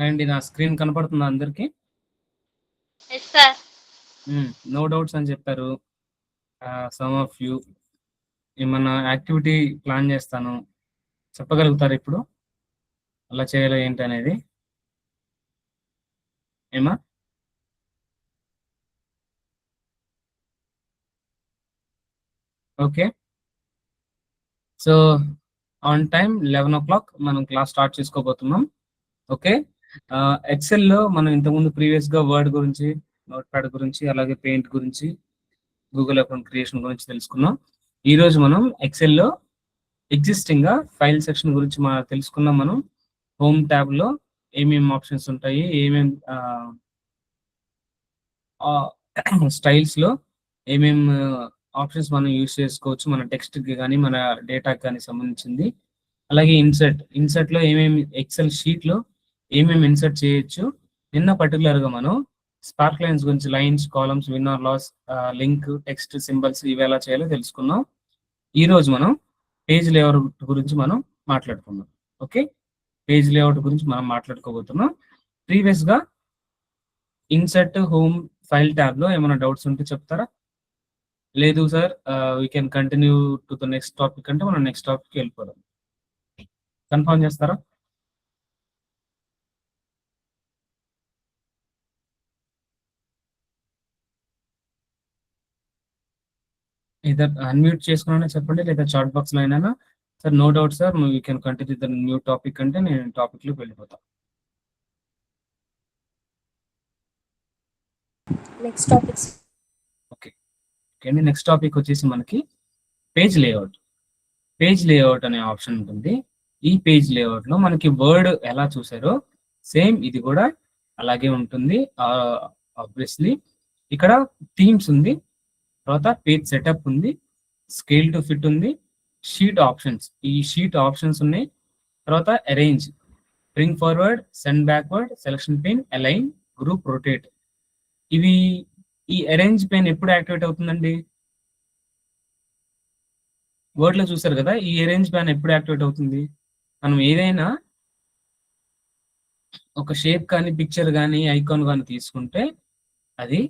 And నా screen కనపడుతుందా అందరికి? Yes sir. నో డౌట్స్ అని చెప్పారు సమ్ ఆఫ్ యూ. ఏమన్నా యాక్టివిటీ ప్లాన్ చేస్తాను, చెప్పగలుగుతారు ఇప్పుడు అలా చేయాలో ఏంటి అనేది? ఏమా? Okay, so on time 11 o'clock మనం క్లాస్ స్టార్ట్ చేసుకోబోతున్నాం. ఓకే, ఎక్సెల్లో మనం ఇంతకుముందు ప్రీవియస్గా వర్డ్ గురించి, నోట్ ప్యాడ్ గురించి, అలాగే పెయింట్ గురించి, గూగుల్ అకౌంట్ క్రియేషన్ గురించి తెలుసుకున్నాం. ఈరోజు మనం ఎక్సెల్లో ఎగ్జిస్టింగ్గా ఫైల్ సెక్షన్ గురించి తెలుసుకున్నాం. మనం హోమ్ ట్యాబ్లో ఏమేమి ఆప్షన్స్ ఉంటాయి, ఏమేమి స్టైల్స్లో ఏమేమి ఆప్షన్స్ మనం యూజ్ చేసుకోవచ్చు, మన టెక్స్ట్కి కానీ మన డేటాకి కానీ సంబంధించింది. అలాగే ఇన్సర్ట్లో ఏమేమి ఎక్సెల్ షీట్లో ఏమేమి ఇన్సర్ట్ చేయొచ్చు. నిన్న పర్టికులర్గా మనం స్పార్క్ లైన్స్ గురించి, lines, columns, win or loss, link, text, symbols ఇవి ఎలా చేయాలో తెలుసుకున్నాం. ఈరోజు మనం పేజ్ లేఅవుట్ గురించి మనం మాట్లాడుకుందాం. ఓకే, పేజ్ లేఅవుట్ గురించి మనం మాట్లాడుకోబోతున్నాం. ప్రీవియస్గా ఇన్సర్ట్, హోమ్, ఫైల్ ట్యాబ్లో ఏమైనా డౌట్స్ ఉంటే చెప్తారా? లేదు sir, we can continue to the next topic అంటే మనం నెక్స్ట్ టాపిక్కి వెళ్ళిపోదాం. కన్ఫర్మ్ చేస్తారా? ఇదర్ అన్మ్యూట్ చేసుకున్నా చెప్పండి, లేదా చాట్ బాక్స్లో అయినా. Sir no doubt sir, we can continue the new topic అంటే నేను టాపిక్లోకి వెళ్ళిపోతాను. Next topics. ఓకే అండి, నెక్స్ట్ టాపిక్ వచ్చేసి మనకి పేజ్ లేఅవుట్. పేజ్ లేఅవుట్ అనే ఆప్షన్ ఉంటుంది. ఈ పేజ్ లేఅవుట్లో మనకి వర్డ్ ఎలా చూసారో సేమ్ ఇది కూడా అలాగే ఉంటుంది. ఆబ్వియస్లీ ఇక్కడ థీమ్స్ ఉంది, తర్వాత పేజ్ సెటప్ ఉంది, స్కేల్ టు ఫిట్ ఉంది, షీట్ ఆప్షన్స్, ఈ షీట్ ఆప్షన్స్ ఉన్నాయి. తర్వాత arrange, bring forward, send backward, selection pain, align, group, rotate. ఇవి ఈ అరేంజ్ పెయిన్ ఎప్పుడు యాక్టివేట్ అవుతుందండి? వర్డ్ లో చూసారు కదా, ఈ అరేంజ్ ప్యాన్ ఎప్పుడు యాక్టివేట్ అవుతుంది? మనం ఏదైనా ఒక షేప్ కానీ, పిక్చర్ కానీ, ఐకాన్ కానీ తీసుకుంటే అది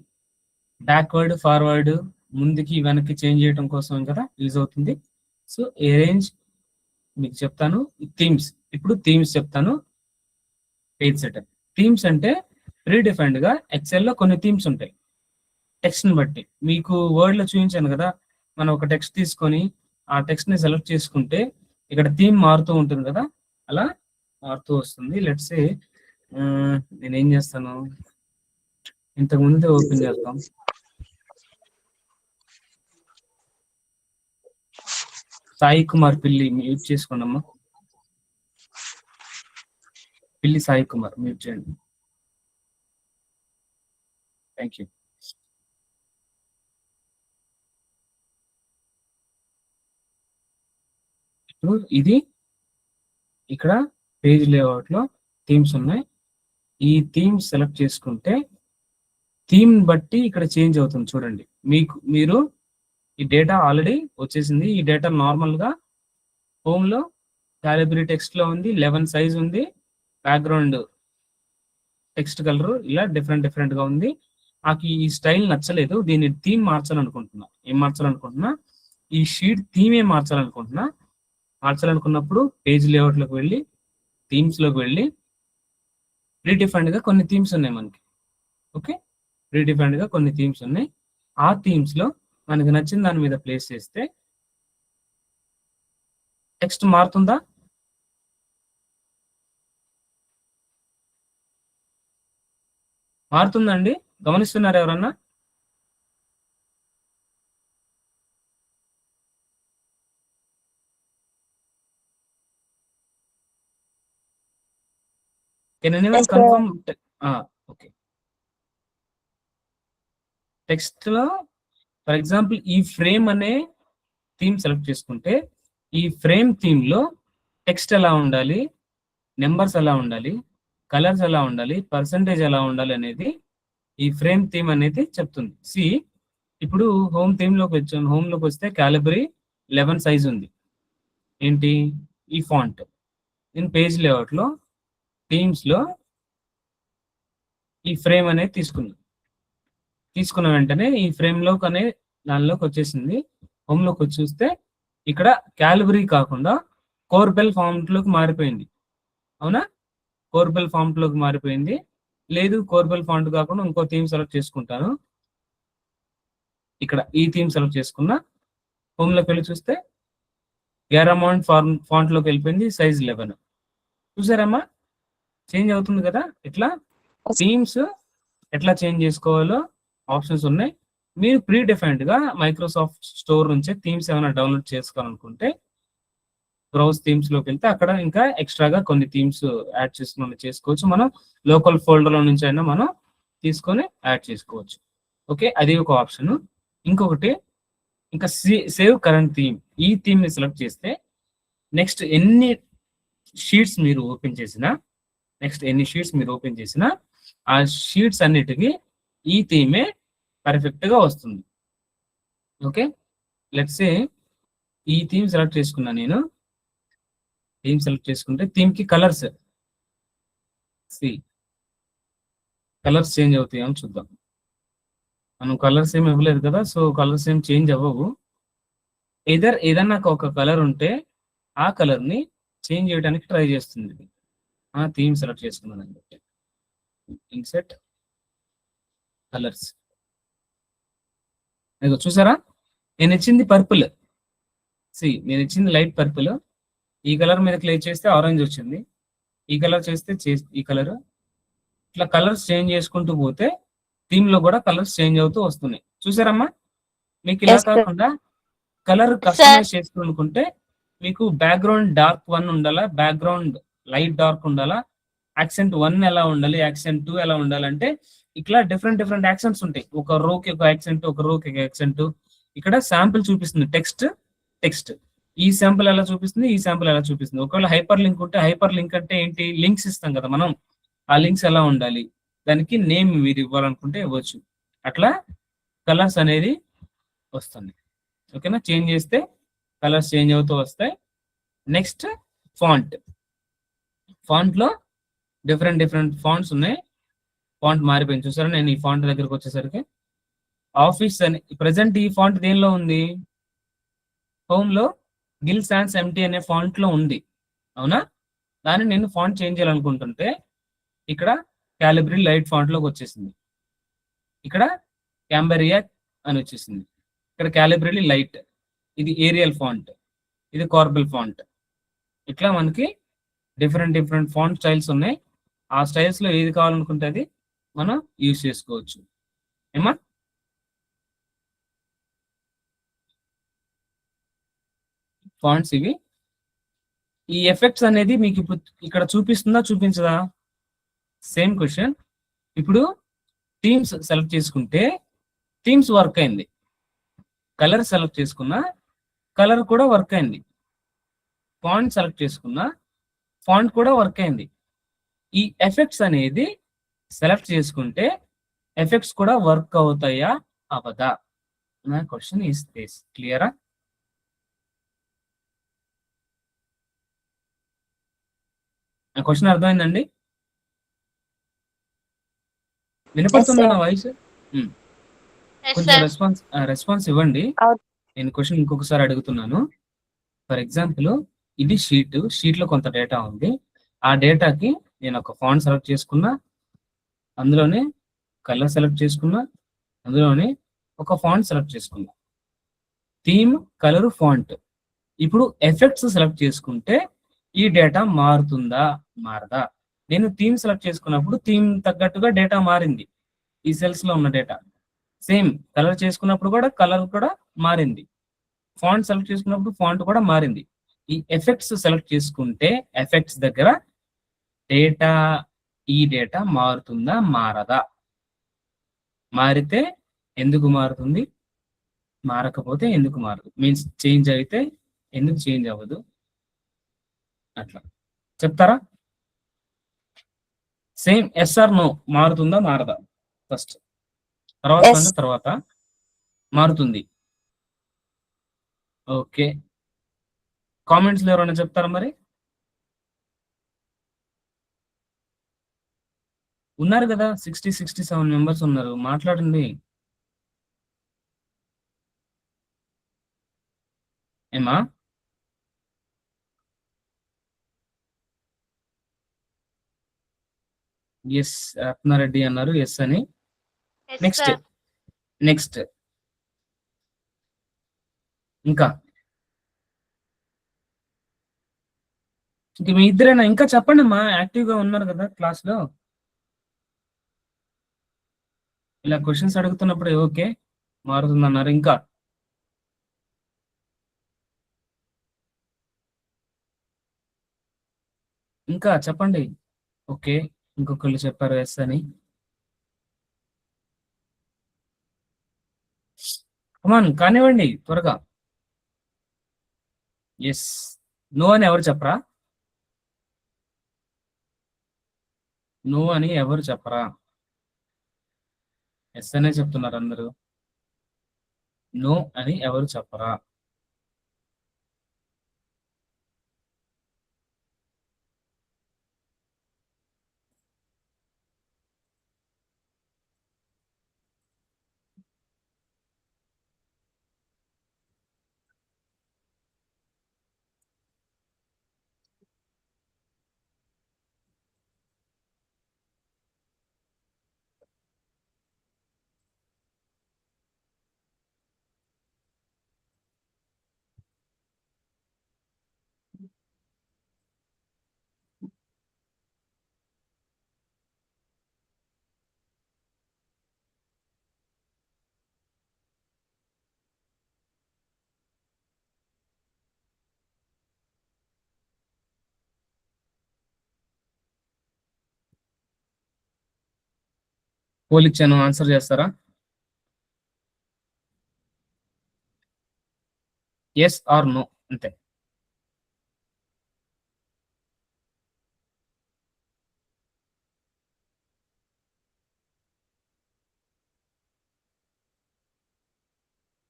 బ్యాక్వర్డ్, ఫార్వర్డ్, ముందుకి వెనక్కి చేంజ్ చేయడం కోసం కదా యూజ్ అవుతుంది. సో అరేంజ్ మీకు చెప్తాను. థీమ్స్, ఇప్పుడు థీమ్స్ చెప్తాను. Page setup. థీమ్స్ అంటే ప్రీ డిఫైన్డ్ గా ఎక్సెల్లో కొన్ని థీమ్స్ ఉంటాయి టెక్స్ట్ ని బట్టి. మీకు వర్డ్ లో చూపించాను కదా, మనం ఒక టెక్స్ట్ తీసుకొని ఆ టెక్స్ట్ ని సెలెక్ట్ చేసుకుంటే ఇక్కడ థీమ్ మారుతూ ఉంటుంది కదా, అలా మారుతూ వస్తుంది. లెట్స్ సే నేనేం చేస్తాను, ఇంతకు ముందే ఓపెన్ చేస్తాం. సాయి కుమార్ పిల్లి మ్యూట్ చేసుకోండి అమ్మా. పిల్లి సాయి కుమార్ మ్యూట్ చేయండి. Thank you. ఇప్పుడు ఇది ఇక్కడ పేజ్ లేఅవుట్ లో థీమ్స్ ఉన్నాయి. ఈ థీమ్స్ సెలెక్ట్ చేసుకుంటే థీమ్ బట్టి ఇక్కడ చేంజ్ అవుతుంది. చూడండి, మీరు ఈ డేటా ఆల్రెడీ వచ్చేసింది. ఈ డేటా నార్మల్ గా హోమ్ లో క్యాలిబ్రీ టెక్స్ట్ లో ఉంది, 11 సైజ్ ఉంది, బ్యాక్గ్రౌండ్ టెక్స్ట్ కలర్ ఇలా డిఫరెంట్ గా ఉంది. నాకు ఈ స్టైల్ నచ్చలేదు, దీన్ని థీమ్ మార్చాలనుకుంటున్నా. ఏం మార్చాలనుకుంటున్నా? ఈ షీట్ థీమ్ ఏం మార్చాలనుకున్నప్పుడు పేజ్ లేఅవుట్ లోకి వెళ్ళి, థీమ్స్ లోకి వెళ్ళి, ప్రీడిఫైన్డ్ గా కొన్ని థీమ్స్ ఉన్నాయి మనకి. ఓకే, ప్రీడిఫైన్డ్ గా కొన్ని థీమ్స్ ఉన్నాయి. ఆ థీమ్స్ లో మనకి నచ్చిన దాని మీద ప్లేస్ చేస్తే టెక్స్ట్ మారుతుందా? మారుతుందండి? గమనిస్తున్నారు ఎవరన్నా? Can anyone confirm? Okay, text లో ఫర్ ఎగ్జాంపుల్ ఈ ఫ్రేమ్ అనే థీమ్ సెలెక్ట్ చేసుకుంటే ఈ ఫ్రేమ్ థీమ్ లో టెక్స్ట్ ఎలా ఉండాలి, నెంబర్స్ ఎలా ఉండాలి, కలర్స్ ఎలా ఉండాలి, పర్సంటేజ్ ఎలా ఉండాలి అనేది ఈ ఫ్రేమ్ థీమ్ అనేది చెప్తుంది. సి, ఇప్పుడు హోమ్ థీమ్ లోకి వచ్చాను. హోమ్ లోకి వస్తే క్యాలిబరీ 11 సైజ్ ఉంది. ఏంటి? ఈ ఫాంట్. ఇన్ పేజ్ లేఅవుట్ లో థీమ్స్ లో ఈ ఫ్రేమ్ అనేది తీసుకున్న వెంటనే ఈ ఫ్రేమ్ లోకి అనే దానిలోకి వచ్చేసింది. హోమ్ లోకి వచ్చి చూస్తే ఇక్కడ క్యాలిబరీ కాకుండా కోర్బెల్ ఫాంట్ లోకి మారిపోయింది. అవునా? కోర్బెల్ ఫాంట్ లోకి మారిపోయింది. లేదు కోర్బెల్ ఫాంట్ కాకుండా ఇంకో థీమ్ సెలెక్ట్ చేసుకుంటాను. ఇక్కడ ఈ థీమ్ సెలెక్ట్ చేసుకున్నా. హోమ్ లోకి వెళ్ళి చూస్తే గ్యారమౌంట్ ఫాంట్ లోకి వెళ్ళిపోయింది. సైజ్ 11. చూసారమ్మా? చేంజ్ అవుతుంది కదా. ఇట్లా థీమ్స్ ఎట్లా చేంజ్ చేసుకోవాలో ఆప్షన్స్ ఉన్నాయి. మీరు ప్రీ డిఫైన్డ్ గా మైక్రోసాఫ్ట్ స్టోర్ నుంచే థీమ్స్ ఏమైనా డౌన్లోడ్ చేసుకోవాలనుకుంటే బ్రౌజ్ థీమ్స్ లోకి వెళ్తే అక్కడ ఇంకా ఎక్స్ట్రాగా కొన్ని థీమ్స్ యాడ్ చేసుకోవచ్చు. మనం లోకల్ ఫోల్డర్ లో నుంచి అయినా మనం తీసుకొని యాడ్ చేసుకోవచ్చు. ఓకే, అది ఒక ఆప్షన్. ఇంకొకటి ఇంకా సేవ్ కరెంట్ థీమ్. ఈ థీమ్ ని సెలెక్ట్ చేస్తే నెక్స్ట్ ఎన్ని షీట్స్ మీరు ఓపెన్ చేసినా ఆ షీట్స్ అన్నిటికీ ఈ థీమే పర్ఫెక్ట్ గా వస్తుంది. ఓకే, లెట్స్ సే ఈ థీమ్ సెలెక్ట్ చేసుకున్నా. నేను థీమ్ సెలెక్ట్ చేసుకుంటే థీమ్ కి కలర్స్ చేంజ్ అవుతాయేమో చూద్దాం. మనం కలర్స్ ఏమి ఇవ్వలేదు కదా, సో కలర్స్ ఏం చేంజ్ అవ్వవు. ఏదన్నా ఒక కలర్ ఉంటే ఆ కలర్ ని చేంజ్ చేయడానికి ట్రై చేస్తుంది. థీమ్ సెలెక్ట్ చేసుకున్నాను. INCET colours. ఇదిగో చూసారా, నేను ఇచ్చింది పర్పుల్. నేను ఇచ్చింది లైట్ పర్పుల్. ఈ కలర్ మీద క్లిక్ చేస్తే ఆరెంజ్ వచ్చింది. ఈ కలర్ చేస్తే ఈ కలర్. ఇట్లా కలర్స్ చేంజ్ చేసుకుంటూ పోతే థీమ్ లో కూడా కలర్స్ చేంజ్ అవుతూ వస్తున్నాయి. చూసారమ్మా? మీకు ఇలా కాకుండా కలర్ కస్టమైజ్ చేసుకోవాలనుకుంటే మీకు బ్యాక్గ్రౌండ్ డార్క్ 1 ఉండాలా, బ్యాక్గ్రౌండ్ లైట్ డార్క్ ఉండాలా, యాక్సెంట్ 1 ఎలా ఉండాలి, యాక్సెంట్ 2 ఎలా ఉండాలంటే ఇట్లా డిఫరెంట్ యాక్సెంట్స్ ఉంటాయి. ఒక రోకి ఒక యాక్సెంట్, ఒక రోకి ఒక యాక్సెంట్. ఇక్కడ శాంపిల్ చూపిస్తుంది టెక్స్ట్. ఈ శాంపిల్ ఎలా చూపిస్తుంది, ఈ శాంపిల్ ఎలా చూపిస్తుంది. ఒకవేళ హైపర్ లింక్ ఉంటే, హైపర్ లింక్ అంటే ఏంటి, లింక్స్ ఇస్తాం కదా మనం. ఆ లింక్స్ ఎలా ఉండాలి, దానికి నేమ్ మీరు ఇవ్వాలనుకుంటే ఇవ్వచ్చు. అట్లా కలర్స్ అనేది వస్తుంది. ఓకేనా? చేంజ్ చేస్తే కలర్స్ చేంజ్ అవుతూ వస్తాయి. నెక్స్ట్ ఫాంట్ లో డిఫరెంట్ ఫాంట్స్ ఉన్నాయి. ఫాంట్ మారిపోయింది చూసారా? నేను ఈ ఫాంట్ దగ్గరకు వచ్చేసరికి ఆఫీస్ అని ప్రెసెంట్ ఈ ఫాంట్ దేనిలో ఉంది, హోమ్ లో గిల్ సాన్స్ ఎంటీ అనే ఫాంట్ లో ఉంది. అవునా? దాన్ని నేను ఫాంట్ చేంజ్ చేయాలనుకుంటుంటే ఇక్కడ క్యాలిబ్రీ లైట్ ఫాంట్ లోకి వచ్చేసింది. ఇక్కడ క్యాంబరియా అని వచ్చేసింది. ఇక్కడ క్యాలిబ్రీ లైట్, ఇది ఏరియల్ ఫాంట్, ఇది కార్బెల్ ఫాంట్. ఇట్లా మనకి డిఫరెంట్ ఫాంట్ స్టైల్స్ ఉన్నాయి. ఆ స్టైల్స్ లో ఏది కావాలనుకుంటే అది మనం యూజ్ చేసుకోవచ్చు. ఏమా? ఫాంట్స్ ఇవి. ఈ ఎఫెక్ట్స్ అనేది మీకు ఇప్పుడు ఇక్కడ చూపిస్తుందా, చూపించదా? Same question. ఇప్పుడు థీమ్స్ సెలెక్ట్ చేసుకుంటే థీమ్స్ వర్క్ అయింది. కలర్ సెలెక్ట్ చేసుకున్నా కలర్ కూడా వర్క్ అయింది. ఫాంట్ సెలెక్ట్ చేసుకున్నా ఫాంట్ కూడా వర్క్ అయింది. ఈ ఎఫెక్ట్స్ అనేది సెలెక్ట్ చేసుకుంటే ఎఫెక్ట్స్ కూడా వర్క్ అవుతాయా అవదా? నా క్వశ్చన్ ఈస్ దిస్. క్లియరా? నా క్వశ్చన్ అర్థమైందండి? వినపడుతుందా నా వాయిస్? కొంచెం రెస్పాన్స్ ఇవ్వండి. నేను క్వశ్చన్ ఇంకొకసారి అడుగుతున్నాను. ఫర్ ఎగ్జాంపుల్ ఇది షీట్ లో కొంత డేటా ఉంది. ఆ డేటాకి నేను ఒక ఫాంట్ సెలెక్ట్ చేసుకున్నా, అందులోనే కలర్ సెలెక్ట్ చేసుకున్నా, అందులోనే ఒక ఫాంట్ సెలెక్ట్ చేసుకున్నా. Theme, colour, font. ఇప్పుడు ఎఫెక్ట్స్ సెలెక్ట్ చేసుకుంటే ఈ డేటా మారుతుందా, మారదా? నేను థీమ్ సెలెక్ట్ చేసుకున్నప్పుడు థీమ్ తగ్గట్టుగా డేటా మారింది. ఈ సెల్స్ లో ఉన్న డేటా సేమ్. కలర్ చేసుకున్నప్పుడు కూడా కలర్ కూడా మారింది. ఫాంట్ సెలెక్ట్ చేసుకున్నప్పుడు ఫాంట్ కూడా మారింది. ఈ ఎఫెక్ట్స్ సెలెక్ట్ చేసుకుంటే ఎఫెక్ట్స్ దగ్గర ఈ డేటా మారుతుందా, మారదా? మారితే ఎందుకు మారుతుంది, మారకపోతే ఎందుకు మారదు? మీన్స్ చేంజ్ అయితే ఎందుకు చేంజ్ అవ్వదు? అట్లా చెప్తారా? సేమ్ ఎస్ ఆర్ నో, మారుతుందా, మారదా? ఫస్ట్ తర్వాత మారుతుంది. ఓకే, కామెంట్స్ లో ఎవరైనా చెప్తారా మరి? ఉన్నారు కదా 67 మెంబర్స్ ఉన్నారు, మాట్లాడండి. ఏమా? ఎస్, రత్నారెడ్డి అన్నారు ఎస్ అని. Yes next sir. నెక్స్ట్ ఇంకా ఇంక మీ ఇద్దరేనా? ఇంకా చెప్పండి అమ్మా, యాక్టివ్ గా ఉన్నారు కదా క్లాస్ లో. ఇలా క్వశ్చన్స్ అడుగుతున్నప్పుడు ఓకే మారుతుందన్నారు. ఇంకా ఇంకా చెప్పండి. ఓకే, ఇంకొకళ్ళు చెప్పారు ఎస్ అని. కమాన్ కానివ్వండి త్వరగా. ఎస్, నో అని ఎవరు చెప్పరా? నో అని ఎవరు చెప్పరా? ఎస్ అనే చెప్తున్నారు అందరూ. నో అని ఎవరు చెప్పరా? పోల్ ఇచ్చాను, ఆన్సర్ చేస్తారా? ఎస్ ఆర్ నో అంతే.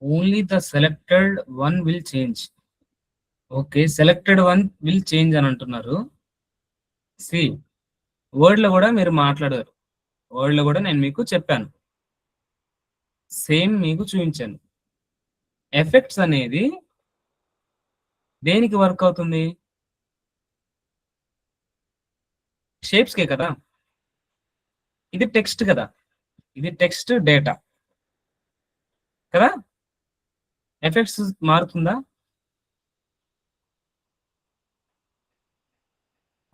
Only the selected one will change. Okay, selected one will change అని అంటున్నారు. సి, వర్డ్ లో కూడా మీరు మాట్లాడారు, వర్డ్ లో కూడా నేను మీకు చెప్పాను, సేమ్ మీకు చూపించాను. ఎఫెక్ట్స్ అనేది దేనికి వర్క్ అవుతుంది? షేప్స్ కే కదా. ఇది టెక్స్ట్ కదా, ఇది టెక్స్ట్ డేటా కదా. ఎఫెక్ట్స్ మారుతుందా?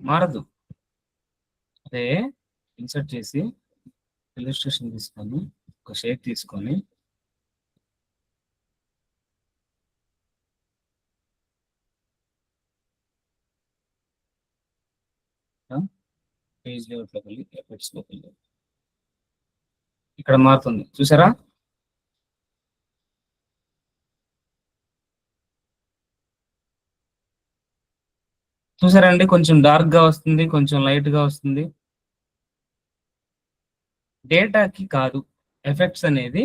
మారదు. అదే ఇన్సర్ట్ చేసి ఇల్లస్ట్రేషన్ తీసుకొని ఒక షేప్ తీసుకొని పేజ్ లేఅవుట్లోకి వెళ్ళి ఎఫెక్ట్స్ లోకి వెళ్ళి ఇక్కడ మారుతుంది, చూసారా? చూసారండి, కొంచెం డార్క్ గా వస్తుంది, కొంచెం లైట్ గా వస్తుంది. డేటాకి కాదు, ఎఫెక్ట్స్ అనేది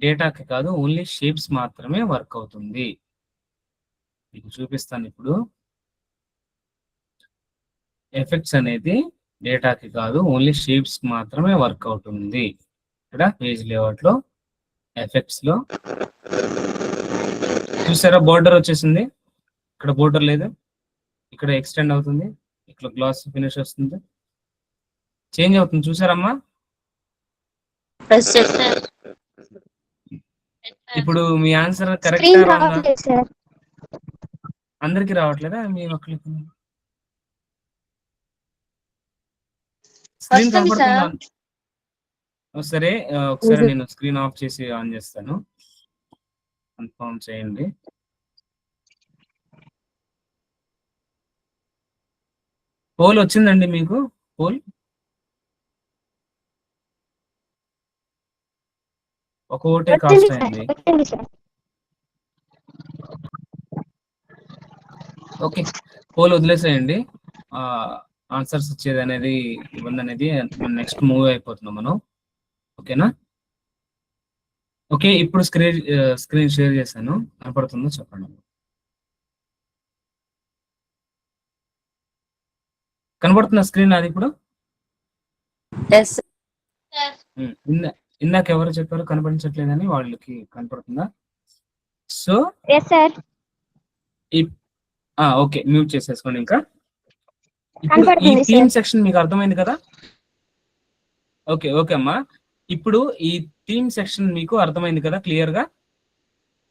డేటాకి కాదు, ఓన్లీ షేప్స్ మాత్రమే వర్క్ అవుతుంది. మీకు చూపిస్తాను ఇప్పుడు. ఎఫెక్ట్స్ అనేది డేటాకి కాదు, ఓన్లీ షేప్స్ మాత్రమే వర్క్ అవుతుంది. ఇక్కడ పేజ్ లేఅవుట్ లో ఎఫెక్ట్స్ లో చూసారా, బోర్డర్ వచ్చేసింది. ఇక్కడ బోర్డర్ లేదు, ఇక్కడ ఎక్స్టెండ్ అవుతుంది, ఇక్కడ గ్లాస్ ఫినిష్ వస్తుంది, చేంజ్ అవుతుంది. చూసారమ్మా? Yes sir. ఇప్పుడు మీ ఆన్సర్ కరెక్టా స్క్రీన్ రాంగా? రావట్లేదు సార్. అందరికి రావట్లేదా? మీ ఒక్కరికి స్క్రీన్ వస్తుంది కనపడుతుందా? సార్. సరే, ఒకసారి నేను స్క్రీన్ ఆఫ్ చేసి ఆన్ చేస్తాను, కన్ఫర్మ్ చేయండి. పోల్ వచ్చిందండి మీకు? పోల్ ఒక ఓటే కాస్ట్ అయింది. ఓకే, పోల్ వదిలేసేయండి. ఆన్సర్స్ ఇచ్చేది అనేది ఇవ్వండి అనేది మనం నెక్స్ట్ మూవ్ అయిపోతున్నాం మనం. ఓకేనా? ఓకే, ఇప్పుడు స్క్రీన్ షేర్ చేశాను, కనపడుతుందో చెప్పండి. కనబడుతున్న స్క్రీన్ అది ఇప్పుడు? Yes sir. ఇందాక ఎవరు చెప్పారు కనపడించట్లేదని, వాళ్ళకి కనపడుతుందా? So yes sir. Okay, mute చేసేసుకోండి. ఇంకా ఇప్పుడు ఈ కనపడుతుంది థీమ్ సార్. సెక్షన్ మీకు అర్థమైంది కదా? ఓకే అమ్మా, ఇప్పుడు ఈ థీమ్ సెక్షన్ మీకు అర్థమైంది కదా క్లియర్ గా?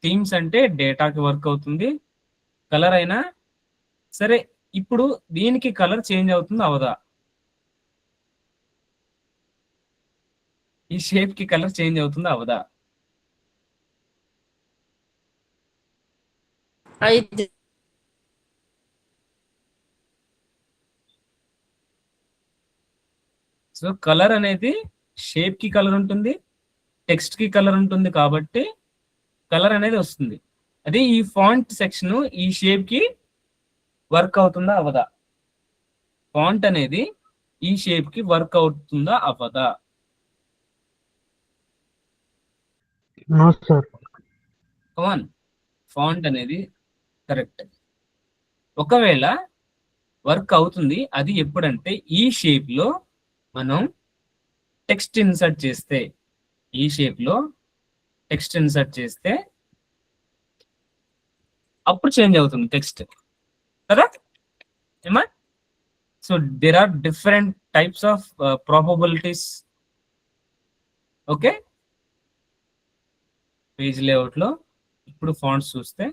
థీమ్స్ అంటే డేటాకి వర్క్ అవుతుంది, కలర్ అయినా సరే. ఇప్పుడు దీనికి కలర్ చేంజ్ అవుతుంది అవదా? ఈ షేప్ కి కలర్ చేంజ్ అవుతుందా అవదా? అయితే సో కలర్ అనేది షేప్ కి కలర్ ఉంటుంది, టెక్స్ట్ కి కలర్ ఉంటుంది, కాబట్టి కలర్ అనేది వస్తుంది. అదే ఈ ఫాంట్ సెక్షన్ ఈ షేప్ కి వర్క్ అవుతుందా అవదా? ఫాంట్ అనేది ఈ షేప్ కి వర్క్ అవుతుందా అవదా? No sir. కమాన్, ఫాంట్ అనేది కరెక్ట్. ఒకవేళ వర్క్ అవుతుంది, అది ఎప్పుడంటే ఈ షేప్ లో మనం టెక్స్ట్ ఇన్సర్ట్ చేస్తే, ఈ షేప్ లో టెక్స్ట్ ఇన్సర్ట్ చేస్తే అప్పుడు చేంజ్ అవుతుంది టెక్స్ట్ కదా ఏమా? So there are different types of probabilities. Okay, page layout లో ఇప్పుడు ఫాంట్స్ చూస్తే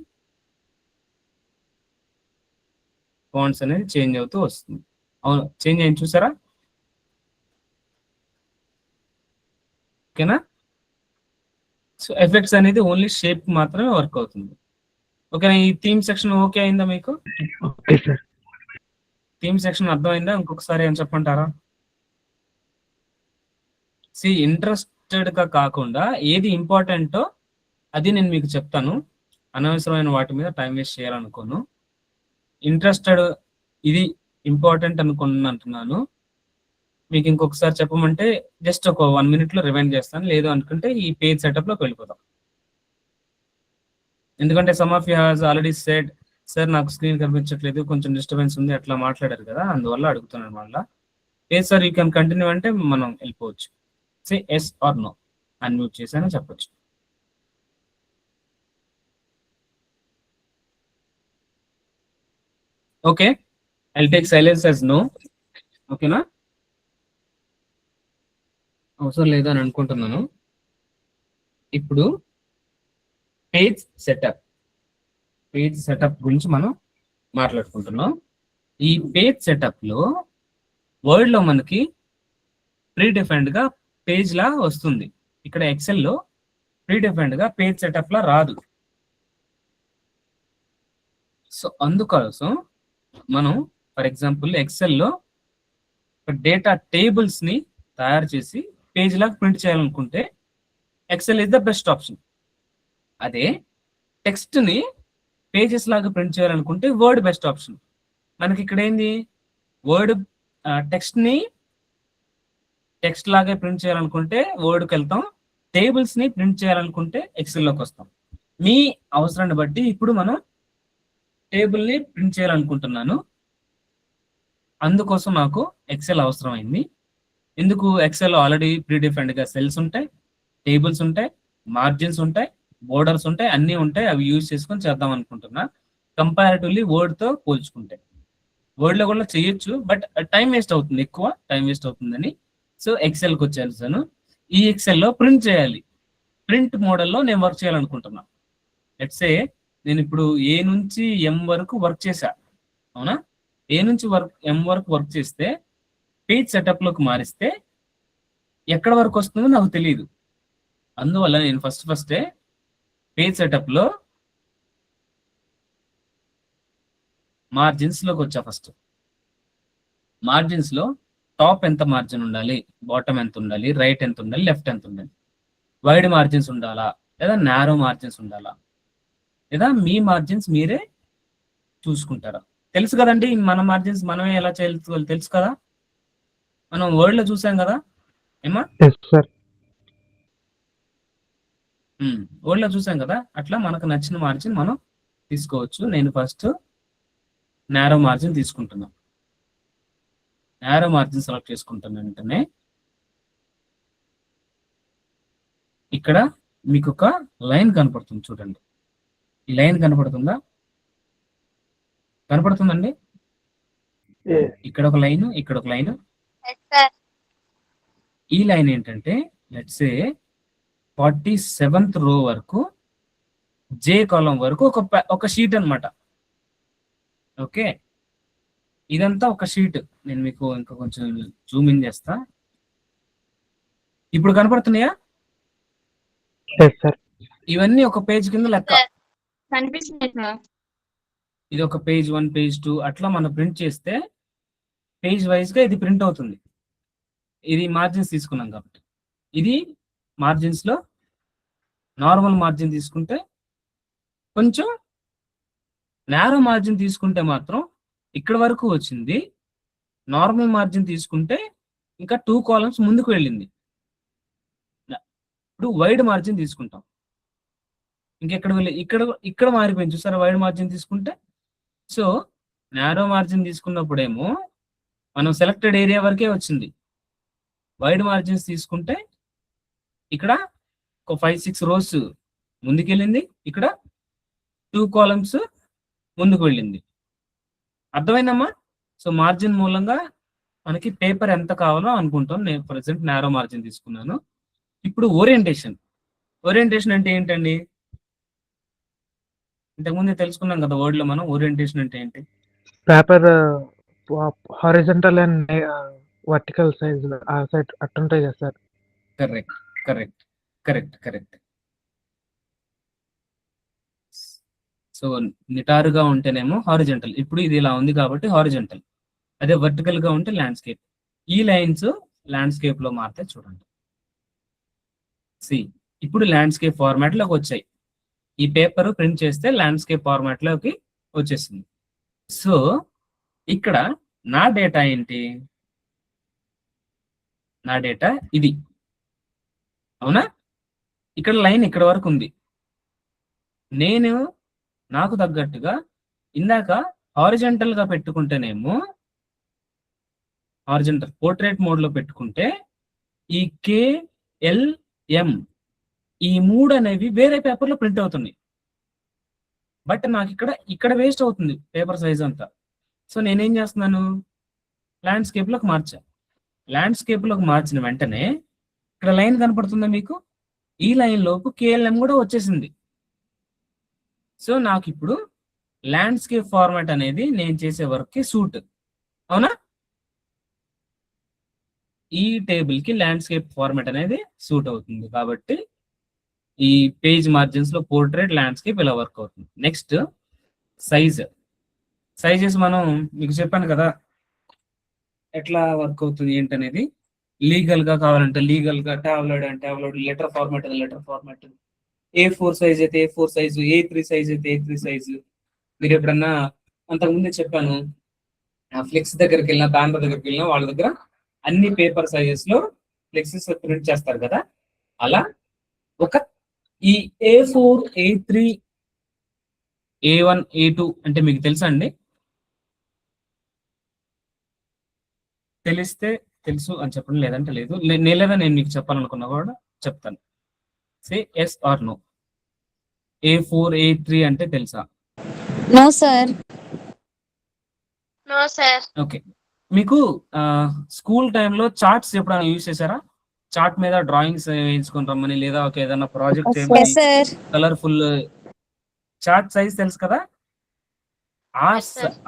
ఫాంట్స్ అనేది చేంజ్ అవుతూ వస్తుంది. అవును, చేంజ్ అయింది చూసారా? ఓకేనా? సో ఎఫెక్ట్స్ అనేది ఓన్లీ షేప్ మాత్రమే వర్క్ అవుతుంది. ఓకేనా? ఈ థీమ్ సెక్షన్ ఓకే అయిందా మీకు? Okay sir. థీమ్ సెక్షన్ అర్థమైందా? ఇంకొకసారి ఏం చెప్పంటారా? ఇంట్రెస్టెడ్ గా కాకుండా ఏది ఇంపార్టెంటో అది నేను మీకు చెప్తాను. అనవసరమైన వాటి మీద టైం వేస్ట్ చేయాలనుకోను. ఇంట్రెస్టెడ్ ఇది ఇంపార్టెంట్ అంటున్నాను. మీకు ఇంకొకసారి చెప్పమంటే జస్ట్ ఒక 1 minute లో రివైండ్ చేస్తాను. లేదు అనుకుంటే ఈ పేజ్ సెటప్ లోకి వెళ్ళిపోతాం. ఎందుకంటే some of you has already said sir నాకు స్క్రీన్ కనిపించట్లేదు, కొంచెం డిస్టర్బెన్స్ ఉంది, అట్లా మాట్లాడారు కదా, అందువల్ల అడుగుతున్నాను. మళ్ళీ ఏ సార్ యూ కెన్ కంటిన్యూ అంటే మనం వెళ్ళిపోవచ్చు. Say yes or no, unmute చేశాను చెప్పొచ్చు. Okay, I take silence as no. ఓకేనా? అవసరం లేదని అనుకుంటున్నాను. ఇప్పుడు పేజ్ సెటప్ గురించి మనం మాట్లాడుకుంటున్నాం. ఈ పేజ్ సెటప్ లో వర్డ్ లో మనకి ప్రీడిఫైన్డ్ గా పేజ్ లా వస్తుంది. ఇక్కడ ఎక్సెల్ లో ప్రీడిఫైన్డ్ గా పేజ్ సెటప్ లా రాదు. సో అందుకోసం మనం ఫర్ ఎగ్జాంపుల్ ఎక్సెల్ లో డేటా టేబుల్స్ ని తయారు చేసి పేజ్ లాగా ప్రింట్ చేయాలనుకుంటే excel is the best option. అదే టెక్స్ట్ ని పేజెస్ లాగా ప్రింట్ చేయాలనుకుంటే వర్డ్ బెస్ట్ ఆప్షన్. మనకి ఇక్కడ ఏంది, వర్డ్ టెక్స్ట్ ని టెక్స్ట్ లాగా ప్రింట్ చేయాలనుకుంటే వర్డ్కి వెళ్తాం, టేబుల్స్ ని ప్రింట్ చేయాలనుకుంటే ఎక్సెల్లోకి వస్తాం. మీ అవసరాన్ని బట్టి ఇప్పుడు మనం టేబుల్ ని ప్రింట్ చేయాలనుకుంటున్నాను, అందుకోసం నాకు ఎక్సెల్ అవసరమైంది. ఎందుకు? ఎక్సెల్ ఆల్రెడీ ప్రీడిఫైన్డ్ గా సెల్స్ ఉంటాయి, టేబుల్స్ ఉంటాయి, మార్జిన్స్ ఉంటాయి, బోర్డర్స్ ఉంటాయి, అన్నీ ఉంటాయి. అవి యూజ్ చేసుకొని చేద్దాం అనుకుంటున్నా. కంపారిటివ్లీ వర్డ్ తో పోల్చుకుంటే వర్డ్ లో కూడా చేయొచ్చు, బట్ టైం వేస్ట్ అవుతుంది, ఎక్కువ టైం వేస్ట్ అవుతుందని. సో ఎక్సెల్కి వచ్చేసాను. ఈ ఎక్సెల్ లో ప్రింట్ చేయాలి, ప్రింట్ మోడల్లో నేను వర్క్ చేయాలనుకుంటున్నా. లెట్స్ సే నేను ఇప్పుడు ఏ నుంచి ఎం వరకు వర్క్ చేశా, అవునా? ఏ నుంచి ఎం వరకు వర్క్ చేస్తే పేజ్ సెటప్ లోకి మారిస్తే ఎక్కడ వరకు వస్తుందో నాకు తెలియదు. అందువల్ల నేను ఫస్టే పేజ్ సెటప్ లో మార్జిన్స్ లోకి వచ్చా. ఫస్ట్ మార్జిన్స్ లో టాప్ ఎంత మార్జిన్ ఉండాలి, బాటమ్ ఎంత ఉండాలి, రైట్ ఎంత ఉండాలి, లెఫ్ట్ ఎంత ఉండాలి, వైడ్ మార్జిన్స్ ఉండాలా లేదా నారో మార్జిన్స్ ఉండాలా, లేదా మీ మార్జిన్స్ మీరే చూసుకుంటారా? తెలుసు కదండి, మన మార్జిన్స్ మనమే ఎలా చేయాలి తెలుసు కదా, మనం వర్డ్ లో చూసాం కదా ఏమా? వర్డ్ లో చూసాం కదా. అట్లా మనకు నచ్చిన మార్జిన్ మనం తీసుకోవచ్చు. నేను ఫస్ట్ నారో మార్జిన్ తీసుకుంటున్నాను. నారో మార్జిన్ సెలెక్ట్ చేసుకుంటాను. వెంటనే ఇక్కడ మీకు ఒక లైన్ కనపడుతుంది చూడండి. ఈ లైన్ కనపడుతుందా? కనపడుతుందండి? ఇక్కడ ఒక లైన్, ఇక్కడ ఒక లైన్. ఈ లైన్ ఏంటంటే లెట్స్ సే 47th రో వరకు జే కాలం వరకు ఒక షీట్ అన్నమాట. ఓకే, ఇదంతా ఒక షీట్. నేను మీకు ఇంకా కొంచెం జూమ్ ఇన్ చేస్తా. ఇప్పుడు కనపడుతున్నాయా? ఇవన్నీ ఒక పేజ్ కింద లెక్క. కనిపిస్తుంది సార్. ఇది ఒక పేజ్ 1, పేజ్ 2 అట్లా మనం ప్రింట్ చేస్తే పేజ్ వైజ్ గా ఇది ప్రింట్ అవుతుంది. ఇది మార్జిన్స్ తీసుకున్నాం కాబట్టి. ఇది మార్జిన్స్ లో నార్మల్ మార్జిన్ తీసుకుంటే కొంచెం, నేరో మార్జిన్ తీసుకుంటే మాత్రం ఇక్కడ వరకు వచ్చింది. నార్మల్ మార్జిన్ తీసుకుంటే ఇంకా 2 కాలమ్స్ ముందుకు వెళ్ళింది. ఇప్పుడు వైడ్ మార్జిన్ తీసుకుంటాం, ఇంకెక్కడ వెళ్ళి ఇక్కడ మారిపోయింది చూసారా వైడ్ మార్జిన్ తీసుకుంటే. సో నేరో మార్జిన్ తీసుకున్నప్పుడేమో మనం సెలెక్టెడ్ ఏరియా వరకే వచ్చింది. వైడ్ మార్జిన్స్ తీసుకుంటే ఇక్కడ ఒక 5-6 రోస్ ముందుకెళ్ళింది, ఇక్కడ 2 కాలమ్స్ ముందుకు వెళ్ళింది. అర్థమైందమ్మా? సో మార్జిన్ మూలంగా మనకి పేపర్ ఎంత కావాలో అనుకుంటాం. నేను ప్రజెంట్ నేరో మార్జిన్ తీసుకున్నాను. ఇప్పుడు ఓరియంటేషన్. ఓరియంటేషన్ అంటే ఏంటండి? ఇంతకుముందే తెలుసుకున్నాం కదా వర్డ్ లో మనం. ఓరియంటేషన్ అంటే ఏంటి? Paper horizontal and vertical size ఆ సైడ్ అట్టుంటాయి కదా sir. Correct correct correct correct. So నిటారుగా ఉంటేనేమో హారిజంటల్. ఇప్పుడు ఇది ఇలా ఉంది కాబట్టి హారిజంటల్. అదే వర్టికల్ గా ఉంటే ల్యాండ్స్కేప్. ఈ లైన్స్ ల్యాండ్స్కేప్ లో మారితే చూడండి. ఇప్పుడు ల్యాండ్స్కేప్ ఫార్మాట్ లోకి వచ్చాయి. ఈ పేపర్ ప్రింట్ చేస్తే ల్యాండ్స్కేప్ ఫార్మాట్ లోకి వచ్చేసింది. సో ఇక్కడ నా డేటా ఏంటి? నా డేటా ఇది, అవునా? ఇక్కడ లైన్ ఇక్కడ వరకు ఉంది. నేను నాకు తగ్గట్టుగా ఇందాక హారిజంటల్ గా పెట్టుకుంటేనేమో, హారిజంటల్ పోర్ట్రేట్ మోడ్ లో పెట్టుకుంటే ఈ KLM ఈ 3 అనేవి వేరే పేపర్ లో ప్రింట్ అవుతున్నాయి. బట్ నాకు ఇక్కడ వేస్ట్ అవుతుంది పేపర్ సైజ్ అంతా. సో నేనేం చేస్తున్నాను, ల్యాండ్స్కేప్ లోకి మార్చా. ల్యాండ్స్కేప్ లోకి మార్చిన వెంటనే ఇక్కడ లైన్ కనపడుతుందా మీకు? ఈ లైన్ లోపు KLM కూడా వచ్చేసింది. సో నాకు ఇప్పుడు ల్యాండ్స్కేప్ ఫార్మాట్ అనేది నేను చేసే వర్క్ కి సూట్, అవునా? ఈ టేబుల్ కి ల్యాండ్స్కేప్ ఫార్మాట్ అనేది సూట్ అవుతుంది కాబట్టి ఈ పేజ్ మార్జిన్స్ లో పోర్ట్రేట్, ల్యాండ్స్కేప్ ఇలా వర్క్ అవుతుంది. నెక్స్ట్ సైజెస్ మనం మీకు చెప్పాను కదా ఎట్లా వర్క్ అవుతుంది ఏంటనేది. లీగల్ గా కావాలంటే లీగల్ గా, టాబ్లాయిడ్ అంటే టాబ్లాయిడ్, లెటర్ ఫార్మాట్ అయితే లెటర్ ఫార్మాట్, A4 సైజ్ అయితే A4 సైజు, A3 సైజ్ అయితే A3 సైజు. మీరు ఎప్పుడన్నా అంతకుముందే చెప్పాను, ఫ్లెక్స్ దగ్గరికి వెళ్ళినా, బ్యానర్ దగ్గరికి వెళ్ళినా వాళ్ళ దగ్గర అన్ని పేపర్ సైజెస్ లో ఫ్లెక్సెస్ ప్రింట్ చేస్తారు కదా. అలా ఈ A4, A3, A1, A2 అంటే మీకు తెలుసా అండి? తెలిస్తే తెలుసు అని చెప్పండి, లేదంటే లేదు. లేదా నేను మీకు చెప్పాలనుకున్నా కూడా చెప్తాను. సే yes or no. A4, A3 అంటే తెలుసా? No sir. No sir. Okay, మీకు స్కూల్ టైంలో చార్ట్స్ ఎప్పుడైనా యూజ్ చేశారా? చార్ట్ మీద డ్రాయింగ్స్ వేయించుకొని రమ్మని, లేదా ఒక ఏదైనా ప్రాజెక్ట్ చేయమని, కలర్ఫుల్ చార్ట్ సైజ్ తెలుసు కదా?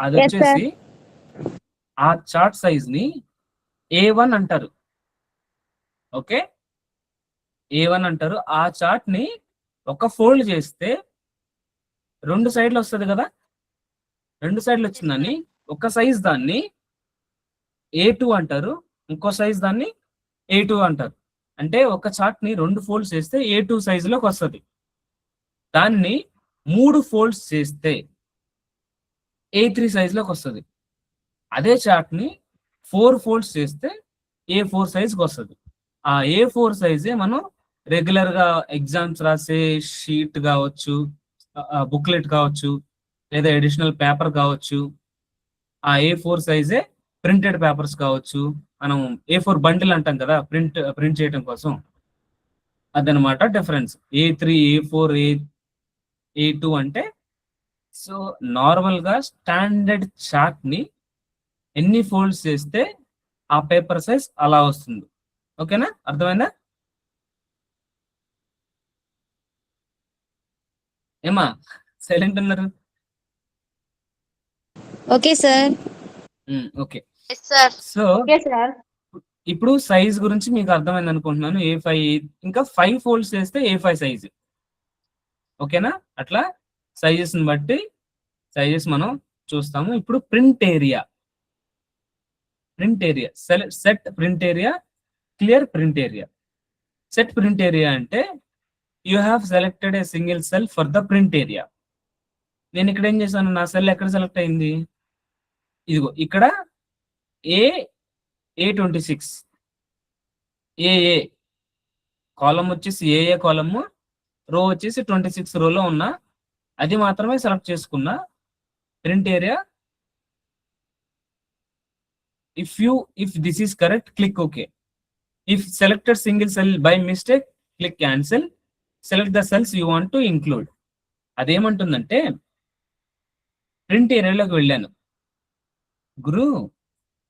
అది వచ్చేసి ఆ చార్ట్ సైజ్ ని A1 అంటారు. ఓకే, A1 అంటారు. ఆ చార్ట్ ని ఒక ఫోల్డ్ చేస్తే 2 సైడ్లు వస్తుంది కదా. 2 సైడ్లు వచ్చిందని ఒక సైజ్ దాన్ని A2 అంటారు, ఇంకో సైజ్ దాన్ని A2 అంటారు. అంటే ఒక చార్ట్ ని 2 ఫోల్డ్స్ చేస్తే A2 సైజులోకి వస్తుంది. దాన్ని 3 ఫోల్డ్స్ చేస్తే A3 సైజులోకి వస్తుంది. అదే చార్ట్ ని 4 ఫోల్డ్స్ చేస్తే A4 సైజ్కి వస్తుంది. ఆ A4 సైజే మనం రెగ్యులర్ గా ఎగ్జామ్స్ రాసే షీట్ కావచ్చు, బుక్లెట్ కావచ్చు, లేదా అడిషనల్ పేపర్ కావచ్చు. ఆ A4 సైజే ప్రింటెడ్ పేపర్స్ కావచ్చు. మనం A4 బండిల్ అంటాం కదా ప్రింట్ చేయడం కోసం. అదనమాట డిఫరెన్స్. A3, A4, A2 అంటే సో నార్మల్ గా స్టాండర్డ్ చార్ట్ ని ఎన్ని ఫోల్డ్స్ చేస్తే ఆ పేపర్ సైజ్ అలా వస్తుంది. ఓకేనా, అర్థమైందా? ఏమా సైలెంట్ ఉన్నారు? Okay sir. Okay sir. So okay sir. ఇప్పుడు సైజ్ గురించి మీకు అర్థమైంది అనుకుంటున్నాను. A5 ఇంకా 5 ఫోల్డ్స్ చేస్తే A5 సైజ్. ఓకేనా, అట్లా సైజెస్ ని బట్టి సైజెస్ మనం చూస్తాము. ఇప్పుడు print area set print area, clear print area. Set print area అంటే you have selected a single cell for the print area. నేను ఇక్కడ ఏం చేశాను, నా సెల్ ఎక్కడ సెలెక్ట్ అయింది, ఇదిగో ఇక్కడ A26 ఏఏ కాలం వచ్చేసి ఏఏ కాలము, రో వచ్చేసి 26 రోలో ఉన్న అది మాత్రమే సెలెక్ట్ చేసుకున్నా. Print area if this is correct click okay. If selected single cell by mistake click cancel. Select the cells you want to include. అదేమంటుందంటే ప్రింట్ ఏరియాలోకి వెళ్ళాను. గురు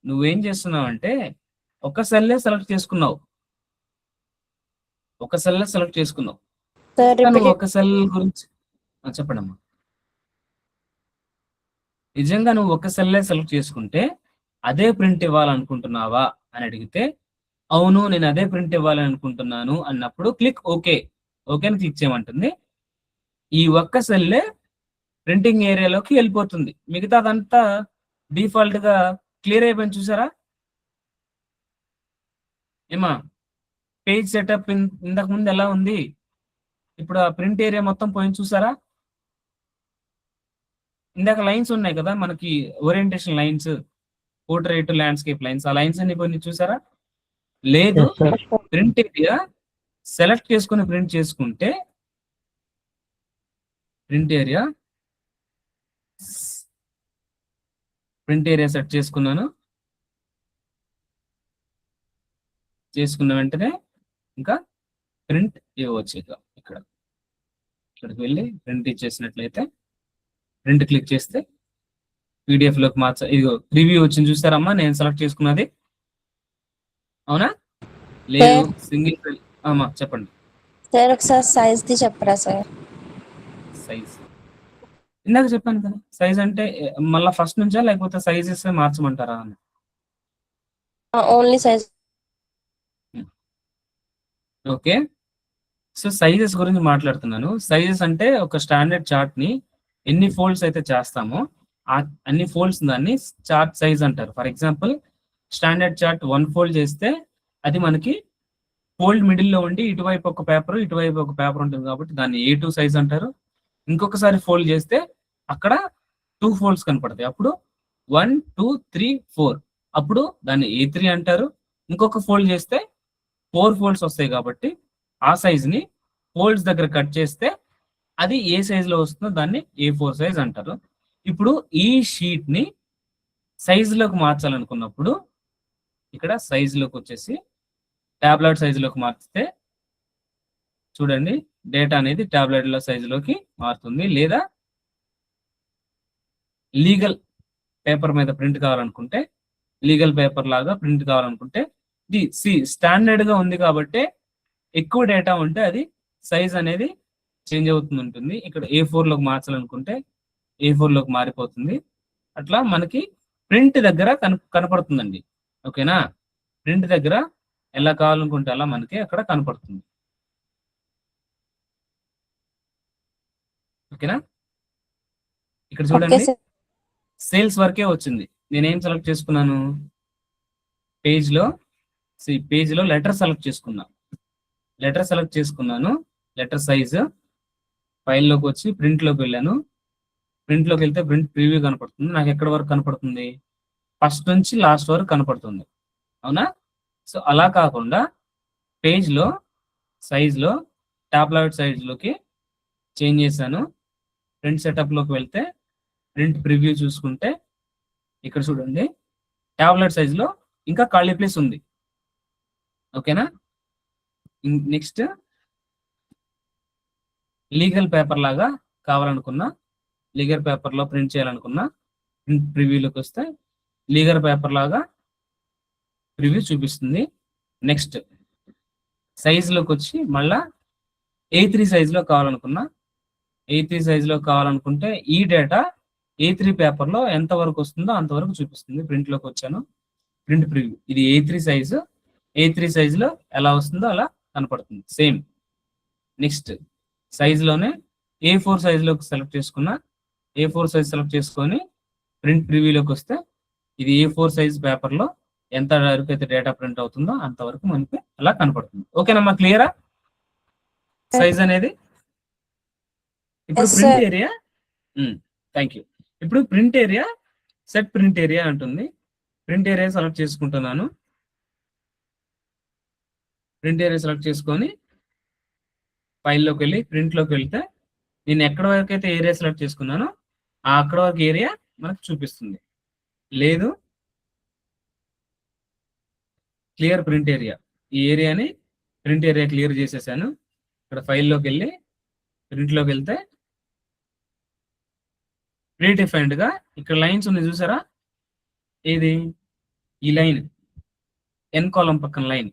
నువ్వేం చేస్తున్నావు అంటే ఒక సెల్లే సెలెక్ట్ చేసుకున్నావు, సార్ కానీ రిపీట్. ఒక సెల్ గురించి చెప్పండి అమ్మా. నిజంగా నువ్వు ఒక సెల్లే సెలెక్ట్ చేసుకుంటే అదే ప్రింట్ ఇవ్వాలనుకుంటున్నావా అని అడిగితే అవును నేను అదే ప్రింట్ ఇవ్వాలని అనుకుంటున్నాను అన్నప్పుడు క్లిక్ ఓకే. ఓకేని క్లిక్ చేయమంటుంది. ఈ ఒక్క సెల్లే ప్రింటింగ్ ఏరియాలోకి వెళ్ళిపోతుంది. మిగతా అదంతా డిఫాల్ట్ గా క్లియర్ అయిపోయింది. చూసారా ఏమా? పేజ్ సెటప్ ఇంతకు ముందు ఎలా ఉంది, ఇప్పుడు ఆ ప్రింట్ ఏరియా మొత్తం పోయింది. చూసారా? ఇందాక లైన్స్ ఉన్నాయి కదా మనకి, orientation lines, portrait, landscape lines, ఆ లైన్స్ అన్ని పోయి చూసారా? లేదు, Yes, sir. Print area select చేసుకుని ప్రింట్ చేసుకుంటే ప్రింట్ ఏరియా సెట్ చేసుకున్న వెంటనే ఇంకా ప్రింట్ ఇవ్వచ్చు. ఇక్కడికి వెళ్ళి ప్రింట్ ఇచ్చేసినట్లయితే ప్రింట్ క్లిక్ చేస్తే పీడిఎఫ్ లోకి ఇదిగో ప్రివ్యూ వచ్చింది. చూసారమ్మా నేను సెలెక్ట్ చేసుకున్నది, అవునా? లేదు, సింగిల్ అమ్మా చెప్పండి. సార్ ఒకసారి సైజ్ ది చెప్పరా సార్? సైజ్ ఇందాక చెప్పాను కదా, సైజ్ అంటే మళ్ళీ ఫస్ట్ నుంచా లేకపోతే సైజెస్ మార్చమంటారా అని? Only size. Okay, so sizes గురించి మాట్లాడుతున్నాను. సైజెస్ అంటే ఒక స్టాండర్డ్ చార్ట్ ని ఎన్ని ఫోల్డ్స్ అయితే చేస్తామో అన్ని ఫోల్డ్స్ దాన్ని చార్ట్ సైజ్ అంటారు. For example standard chart 1 fold చేస్తే అది మనకి ఫోల్డ్ మిడిల్లో ఉండి ఇటువైపు ఒక పేపర్ ఇటువైపు ఒక పేపర్ ఉంటుంది కాబట్టి దాన్ని A2 సైజ్ అంటారు. ఇంకొకసారి ఫోల్డ్ చేస్తే అక్కడ 2 ఫోల్డ్స్ కనపడతాయి, అప్పుడు 1 2 3 4 అప్పుడు దాన్ని A3 అంటారు. ఇంకొక ఫోల్డ్ చేస్తే 4 ఫోల్డ్స్ వస్తాయి కాబట్టి ఆ సైజ్ ని ఫోల్డ్స్ దగ్గర కట్ చేస్తే అది ఏ సైజ్ లో వస్తుందో దాన్ని A4 సైజ్ అంటారు. ఇప్పుడు ఈ షీట్ ని సైజ్ లోకి మార్చాలనుకున్నప్పుడు ఇక్కడ సైజ్ లోకి వచ్చేసి టాబ్లెట్ సైజ్ లోకి మార్చితే చూడండి డేటా అనేది టాబ్లెట్ లో సైజ్ లోకి మారుతుంది. లేదా లీగల్ పేపర్ మీద ప్రింట్ కావాలనుకుంటే, లీగల్ పేపర్ లాగా ప్రింట్ కావాలనుకుంటే ఇది స్టాండర్డ్ గా ఉంది కాబట్టి ఎక్కువ డేటా ఉంటే అది సైజ్ అనేది చేంజ్ అవుతుంది ఉంటుంది. ఇక్కడ A4 లోకి మార్చాలనుకుంటే A4 లోకి మారిపోతుంది. అట్లా మనకి ప్రింట్ దగ్గర కనపడుతుందండి. ఓకేనా, ప్రింట్ దగ్గర ఎలా కావాలనుకుంటే అలా మనకి అక్కడ కనపడుతుంది. ఓకేనా, ఇక్కడ చూడండి సేల్స్ వరకే వచ్చింది. నేనేం సెలెక్ట్ చేసుకున్నాను, పేజ్ లో లెటర్ సెలెక్ట్ చేసుకున్నాను. లెటర్ సైజ్ ఫైల్లోకి వచ్చి ప్రింట్ లోకి వెళ్ళాను. ప్రింట్ లోకి వెళ్తే ప్రింట్ ప్రివ్యూ కనపడుతుంది. నాకు ఎక్కడి వరకు కనపడుతుంది, ఫస్ట్ నుంచి లాస్ట్ వరకు కనపడుతుంది. అవునా? సో అలా కాకుండా పేజ్ లో సైజ్ లో టాబ్లెట్ సైజ్ లోకి చేంజ్ చేశాను. ప్రింట్ సెటప్ లోకి వెళ్తే ప్రింట్ ప్రివ్యూ చూసుకుంటే ఇక్కడ చూడండి టాబ్లెట్ సైజ్ లో ఇంకా ఖాళీ ప్లేస్ ఉంది. ఓకేనా, నెక్స్ట్ లీగల్ పేపర్ లాగా కావాలనుకున్నా, లీగల్ పేపర్లో ప్రింట్ చేయాలనుకున్నా ప్రింట్ ప్రివ్యూలోకి వస్తే లీగల్ పేపర్ లాగా ప్రివ్యూ చూపిస్తుంది. నెక్స్ట్ సైజులోకి వచ్చి మళ్ళా A3 సైజులో కావాలనుకున్నా, A3 సైజులో కావాలనుకుంటే ఈ డేటా A3 పేపర్లో ఎంత వరకు వస్తుందో అంతవరకు చూపిస్తుంది. ప్రింట్లోకి వచ్చాను, ప్రింట్ ప్రివ్యూ. ఇది A3 సైజు, A3 సైజులో ఎలా వస్తుందో అలా కనపడుతుంది సేమ్. నెక్స్ట్ సైజులోనే A4 సైజులోకి సెలెక్ట్ చేసుకున్నా, A4 సైజ్ సెలెక్ట్ చేసుకొని ప్రింట్ ప్రివ్యూలోకి వస్తే ఇది A4 సైజ్ పేపర్లో ఎంత వరకు అయితే డేటా ప్రింట్ అవుతుందో అంతవరకు మనకి అలా కనపడుతుంది. ఓకేనమ్మా, క్లియరా సైజ్ అనేది? ఇప్పుడు Yes, print sir. Area, thank you. ఇప్పుడు print area, set print area అంటుంది. ప్రింట్ ఏరియా సెలెక్ట్ చేసుకుంటున్నాను. ప్రింట్ ఏరియా సెలెక్ట్ చేసుకొని ఫైల్లోకి వెళ్ళి ప్రింట్లోకి వెళ్తే నేను ఎక్కడ వరకు అయితే ఏరియా సెలెక్ట్ చేసుకున్నానో అక్కడ వరకు ఏరియా మనకు చూపిస్తుంది. లేదు క్లియర్ ప్రింట్ ఏరియా, ఈ ఏరియాని ప్రింట్ ఏరియా క్లియర్ చేసేసాను. ఇక్కడ ఫైల్లోకి వెళ్ళి ప్రింట్లోకి వెళ్తే ప్రీడిఫైన్డ్ గా ఇక్కడ లైన్స్ ఉన్నాయి చూసారా, ఏది ఈ లైన్ ఎన్ కాలం పక్కన లైన్,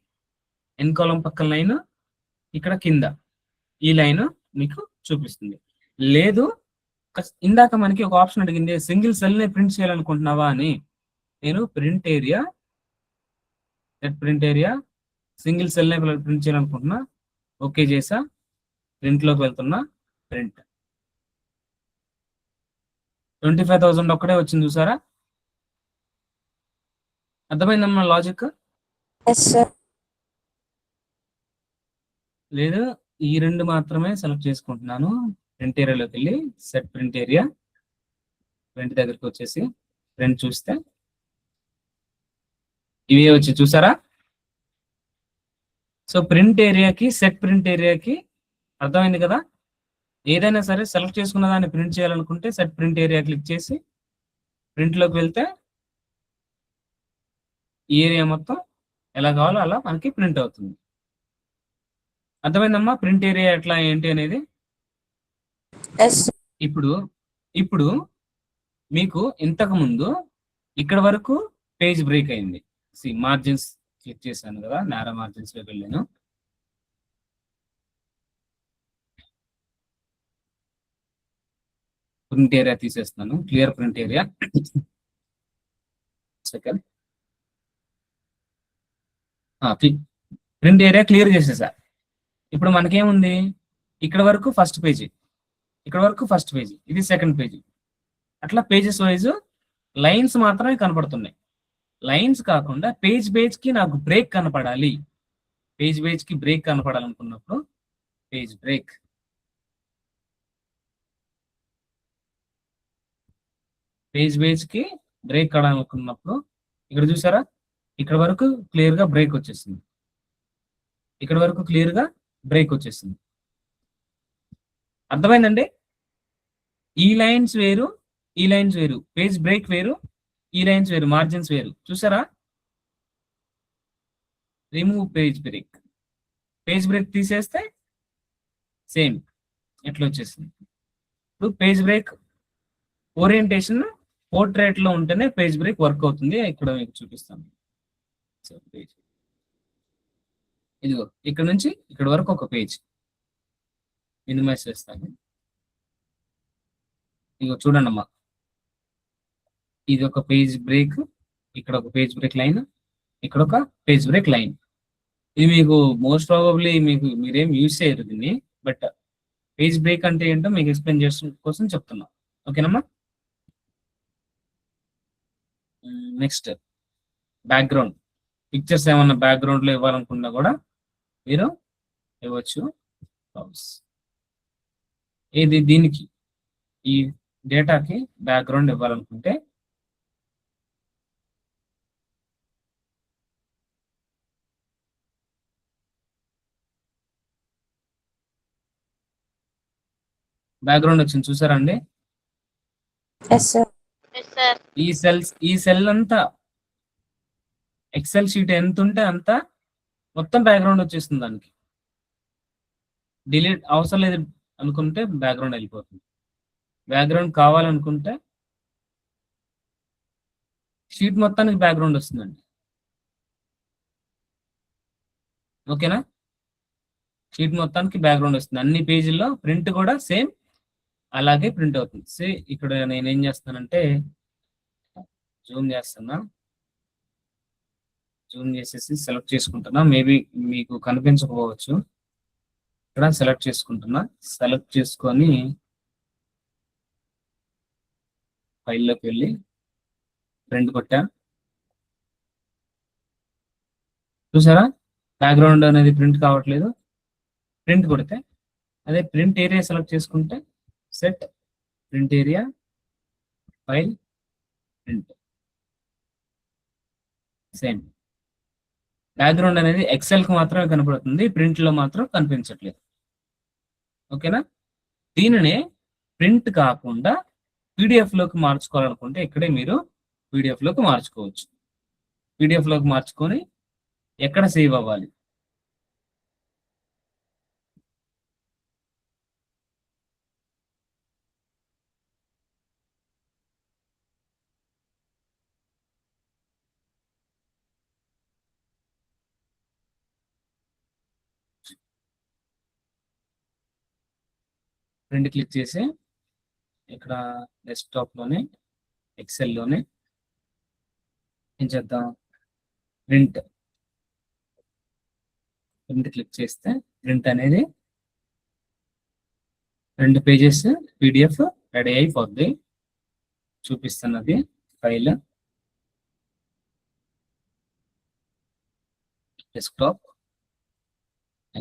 ఎన్ కాలం పక్కన లైన్ ఇక్కడ కింద ఈ లైన్ మీకు చూపిస్తుంది. లేదు ఇందాక మనకి ఒక ఆప్షన్ అడిగింది సింగిల్ సెల్ ని ప్రింట్ చేయాలనుకుంటున్నావా అని. నేను print area, set print area, single cell ని ప్రింట్ చేయాలనుకుంటున్నా, ఓకే చేసా. ప్రింట్లోకి వెళ్తున్నా, ప్రింట్ 25,000 ఒక్కడే వచ్చింది చూసారా. అర్థమైందమ్మా లాజిక్? Yes, sir. లేదు ఈ రెండు మాత్రమే సెలెక్ట్ చేసుకుంటున్నాను. ప్రింట్ ఏరియాలోకి వెళ్ళి సెట్ ప్రింట్ ఏరియా, ప్రింట్ దగ్గరికి వచ్చేసి ప్రింట్ చూస్తే ఇవి వచ్చి చూసారా. సో ప్రింట్ ఏరియాకి సెట్ ప్రింట్ ఏరియాకి అర్థమైంది కదా. ఏదైనా సరే సెలెక్ట్ చేసుకున్న దాన్ని ప్రింట్ చేయాలనుకుంటే సెట్ ప్రింట్ ఏరియా క్లిక్ చేసి ప్రింట్లోకి వెళ్తే ఈ ఏరియా మొత్తం ఎలా కావాలో అలా మనకి ప్రింట్ అవుతుంది. అర్థమైందమ్మా ప్రింట్ ఏరియా ఎట్లా ఏంటి అనేది? Yes, sir. ఇప్పుడు మీకు ఇంతకు ముందు ఇక్కడ వరకు పేజ్ బ్రేక్ అయింది. మార్జిన్స్ క్లిక్ చేశాను కదా, నేరో మార్జిన్స్ లోకి వెళ్ళాను. ప్రింట్ ఏరియా తీసేస్తున్నాను, clear print area. Second print area clear చేసేసా. ఇప్పుడు మనకేముంది, ఇక్కడ వరకు ఫస్ట్ పేజీ, ఇక్కడ వరకు ఫస్ట్ పేజీ, ఇది సెకండ్ పేజీ. అట్లా పేజెస్ వైజ్ లైన్స్ మాత్రమే కనపడుతున్నాయి. లైన్స్ కాకుండా పేజ్ కి నాకు బ్రేక్ కనపడాలి. పేజ్ కి బ్రేక్ కనపడాలనుకున్నప్పుడు పేజ్ బ్రేక్, పేజ్ కి బ్రేక్ కావాలనుకున్నప్పుడు ఇక్కడ చూసారా, ఇక్కడ వరకు క్లియర్ గా బ్రేక్ వచ్చేసింది, ఇక్కడ వరకు క్లియర్ గా బ్రేక్ వచ్చేసింది. అర్థమైందండి? ఈ లైన్స్ వేరు, ఈ లైన్స్ వేరు, పేజ్ బ్రేక్ వేరు, ఈ లైన్స్ వేరు, మార్జిన్స్ వేరు. చూసారా, remove page break, page break తీసేస్తే సేమ్ ఎట్లా వచ్చేసింది. ఇప్పుడు పేజ్ బ్రేక్ ఓరియంటేషన్ పోర్ట్రేట్ లో ఉంటేనే పేజ్ బ్రేక్ వర్క్ అవుతుంది. ఇక్కడ మీకు చూపిస్తాను. ఇదిగో ఇక్కడ నుంచి ఇక్కడ వరకు ఒక పేజ్ మినిమైజ్ చేస్తాను. ఇదిగో చూడండి అమ్మా, ఇది ఒక పేజ్ బ్రేక్, ఇక్కడ ఒక పేజ్ బ్రేక్ లైన్, ఇక్కడ ఒక పేజ్ బ్రేక్ లైన్. ఇది మీకు మోస్ట్ ప్రాబబ్లీ మీరేం యూజ్ చేయరు దీన్ని, బట్ పేజ్ బ్రేక్ అంటే ఏంటో మీకు ఎక్స్ప్లెయిన్ చేసిన కోసం చెప్తున్నా. ఓకేనమ్మా. నెక్స్ట్ బ్యాక్గ్రౌండ్, పిక్చర్స్ ఏమన్నా బ్యాక్గ్రౌండ్ లో ఇవ్వాలనుకున్నా కూడా మీరు ఇవ్వచ్చు. ఏది దీనికి ఈ డేటాకి బ్యాక్గ్రౌండ్ ఇవ్వాలనుకుంటే బ్యాక్గ్రౌండ్ వచ్చింది చూసారా అండి. Yes, sir. ఈ సెల్ అంతా ఎక్సెల్ షీట్ ఎంత ఉంటే అంత మొత్తం బ్యాక్గ్రౌండ్ వచ్చేస్తుంది. దానికి డిలీట్ అవసరం లేదు, అనుకుంటే బ్యాక్గ్రౌండ్ వెళ్ళిపోతుంది. బ్యాక్గ్రౌండ్ కావాలనుకుంటే షీట్ మొత్తానికి బ్యాక్గ్రౌండ్ వస్తుందండి. ఓకేనా? షీట్ మొత్తానికి బ్యాక్గ్రౌండ్ వస్తుంది. అన్ని పేజీల్లో ప్రింట్ కూడా సేమ్ అలాగే ప్రింట్ అవుతుంది. ఇక్కడ నేను ఏం చేస్తానంటే జూమ్ చేస్తున్నా, జూమ్ చేసేసి సెలెక్ట్ చేసుకుంటున్నా. మేబీ మీకు కనిపించకపోవచ్చు. ఇక్కడ సెలెక్ట్ చేసుకుంటున్నా. సెలెక్ట్ చేసుకొని ఫైల్లోకి వెళ్ళి ప్రింట్ కొట్టా. చూసారా బ్యాక్గ్రౌండ్ అనేది ప్రింట్ కావట్లేదు. ప్రింట్ కొడితే అదే ప్రింట్ ఏరియా సెలెక్ట్ చేసుకుంటే set print area file print same. Background అనేది ఎక్సెల్ కి మాత్రమే కనపడుతుంది, ప్రింట్ లో మాత్రం కనిపించట్లేదు. ఓకేనా? దీనినే ప్రింట్ కాకుండా పీడిఎఫ్ లోకి మార్చుకోవాలనుకుంటే ఇక్కడే మీరు పీడిఎఫ్ లోకి మార్చుకోవచ్చు. పీడిఎఫ్ లోకి మార్చుకొని ఎక్కడ సేవ్ అవ్వాలి? ప్రింట్ క్లిక్ చేసి ఇక్కడ డెస్క్టాప్ లోనే ఎక్సెల్ లోనే ఏం చేద్దాం, ప్రింట్ క్లిక్ చేస్తే ప్రింట్ అనేది 2 పేజెస్ పీడిఎఫ్ రెడీ అయిపోద్ది. చూపిస్తున్నది ఫైల్ డెస్క్టాప్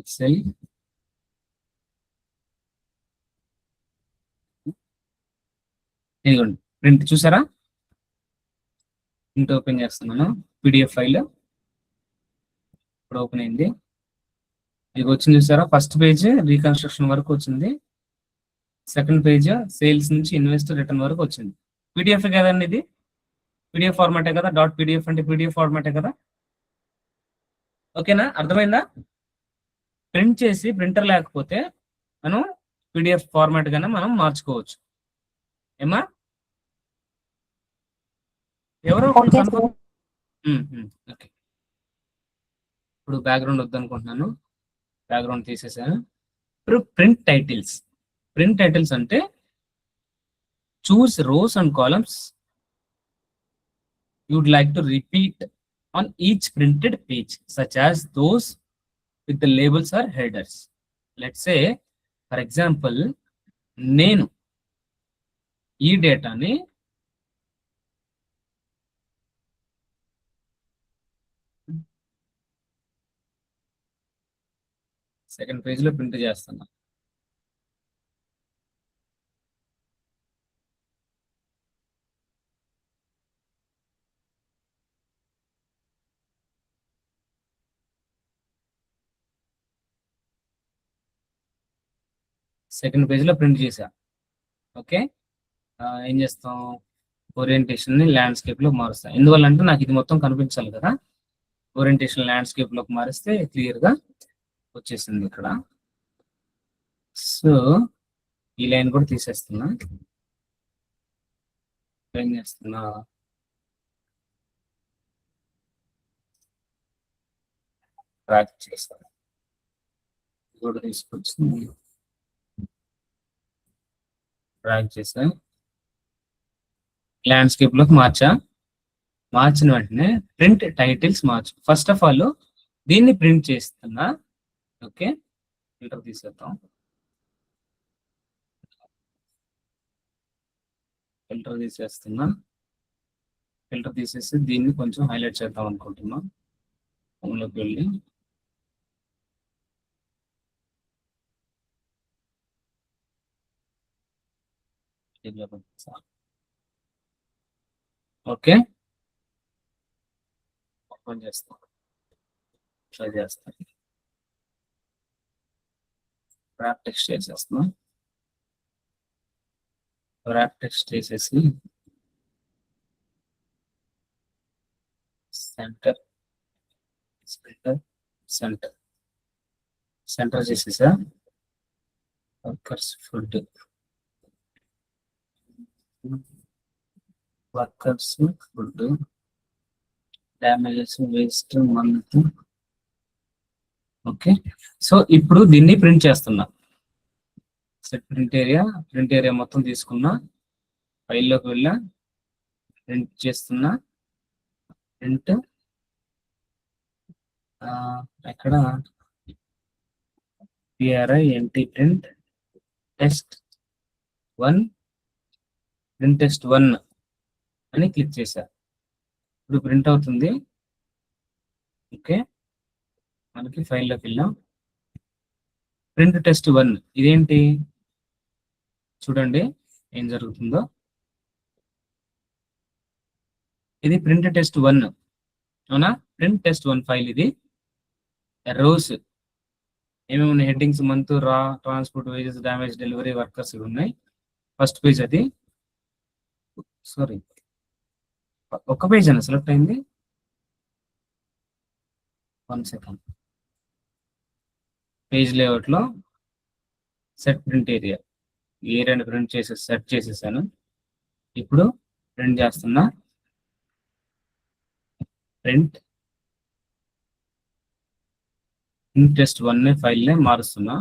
ఎక్సెల్. ఇదిగోండి ప్రింట్. చూసారా? ప్రింట్ ఓపెన్ చేస్తున్నాను. పీడిఎఫ్ ఫైల్ ఇప్పుడు ఓపెన్ అయింది. ఇది వచ్చింది చూసారా? ఫస్ట్ పేజ్ రీకన్స్ట్రక్షన్ వరకు వచ్చింది. సెకండ్ పేజ్ సేల్స్ నుంచి ఇన్వెస్ట్ రిటర్న్ వరకు వచ్చింది. పీడిఎఫ్ కదండి ఇది, పీడిఎఫ్ ఫార్మాటే కదా. డాట్ పీడిఎఫ్ అంటే పీడిఎఫ్ ఫార్మాటే కదా. ఓకేనా? అర్థమైందా? ప్రింట్ చేసి ప్రింటర్ లేకపోతే మనం పీడిఎఫ్ ఫార్మాట్ గానే మనం మార్చుకోవచ్చు. ఏమా ఎవరో ఓకే సార్. ఓకే. ఇప్పుడు బ్యాక్గ్రౌండ్ వద్దనుకుంటున్నాను, బ్యాక్గ్రౌండ్ తీసేసాను. ఇప్పుడు ప్రింట్ టైటిల్స్. ప్రింట్ టైటిల్స్ అంటే choose rows and columns would like to repeat on each printed page such as those with the labels or headers. Let's say for example నేను ఈ డేటాని second page లో print చేస్తున్నా. Second page లో print చేసా. Okay, ఏం చేస్తాం, orientation ని ల్యాండ్స్కేప్ లో మారుస్తాం. ఎందువల్ల అంటే నాకు ఇది మొత్తం కనిపించాలి కదా. ఓరియంటేషన్ ల్యాండ్స్కేప్ లోకి మారిస్తే క్లియర్ గా వచ్చేసింది ఇక్కడ. సో ఈ లైన్ కూడా తీసేస్తున్నా. ఏం చేస్తున్నా, ట్రాక్ చేస్తాను. కూడా తీసుకొచ్చి ట్రాక్ చేసా, ల్యాండ్స్కేప్ లోకి మార్చిన వెంటనే ప్రింట్ టైటిల్స్ మార్చు. ఫస్ట్ ఆఫ్ ఆల్ దీన్ని ప్రింట్ చేస్తున్నా. ఓకే, ఫిల్టర్ తీసేద్దాం. ఫిల్టర్ తీసేస్తున్నా. ఫిల్టర్ తీసేసి దీన్ని కొంచెం హైలైట్ చేద్దాం అనుకుంటున్నా. హోమ్లోకి వెళ్ళి ఓకే ఓపెన్ చేస్తాం, ట్రై చేస్తాం. ర్యాప్ టెక్స్ట్ చేసేస్తున్నాం. ర్యాప్ టెక్స్ట్ చేసేసి సెంటర్ సెంటర్ సెంటర్ సెంటర్ చేసేసా. Workers food, workers food, damages, waste, month. Okay, so ఇప్పుడు దీన్ని ప్రింట్ చేస్తున్నా. సెట్ ప్రింట్ ఏరియా మొత్తం తీసుకున్నా, ఫైల్లోకి వెళ్ళా, ప్రింట్ చేస్తున్నా. ప్రింట్ ఎక్కడ PRINT print test1 print test1 అని క్లిక్ చేశా. ఇప్పుడు ప్రింట్ అవుతుంది. ఓకే, మనకి ఫైల్లోకి వెళ్ళాం. ప్రింట్ test1 ఇదేంటి చూడండి ఏం జరుగుతుందో. ఇది ప్రింట్ test1 అవునా? ప్రింట్ test1 ఫైల్ ఇది. రోస్ ఏమేమి ఉన్నాయి? హెడ్డింగ్స్, మంత్, రా, transport, wages, damage, delivery, workers ఇవి ఉన్నాయి. ఫస్ట్ పేజ్ అది. సారీ, ఒక పేజ్ అని సెలెక్ట్ అయింది. 1 సెకండ్. పేజ్ లేఅవుట్ లో సెట్ ప్రింట్ ఏరియాని ప్రింట్ సెట్ చేసేసాను. ఇప్పుడు ప్రింట్ చేస్తున్నా. ప్రింట్ test1 ఫైల్ నే మారుస్తున్నా.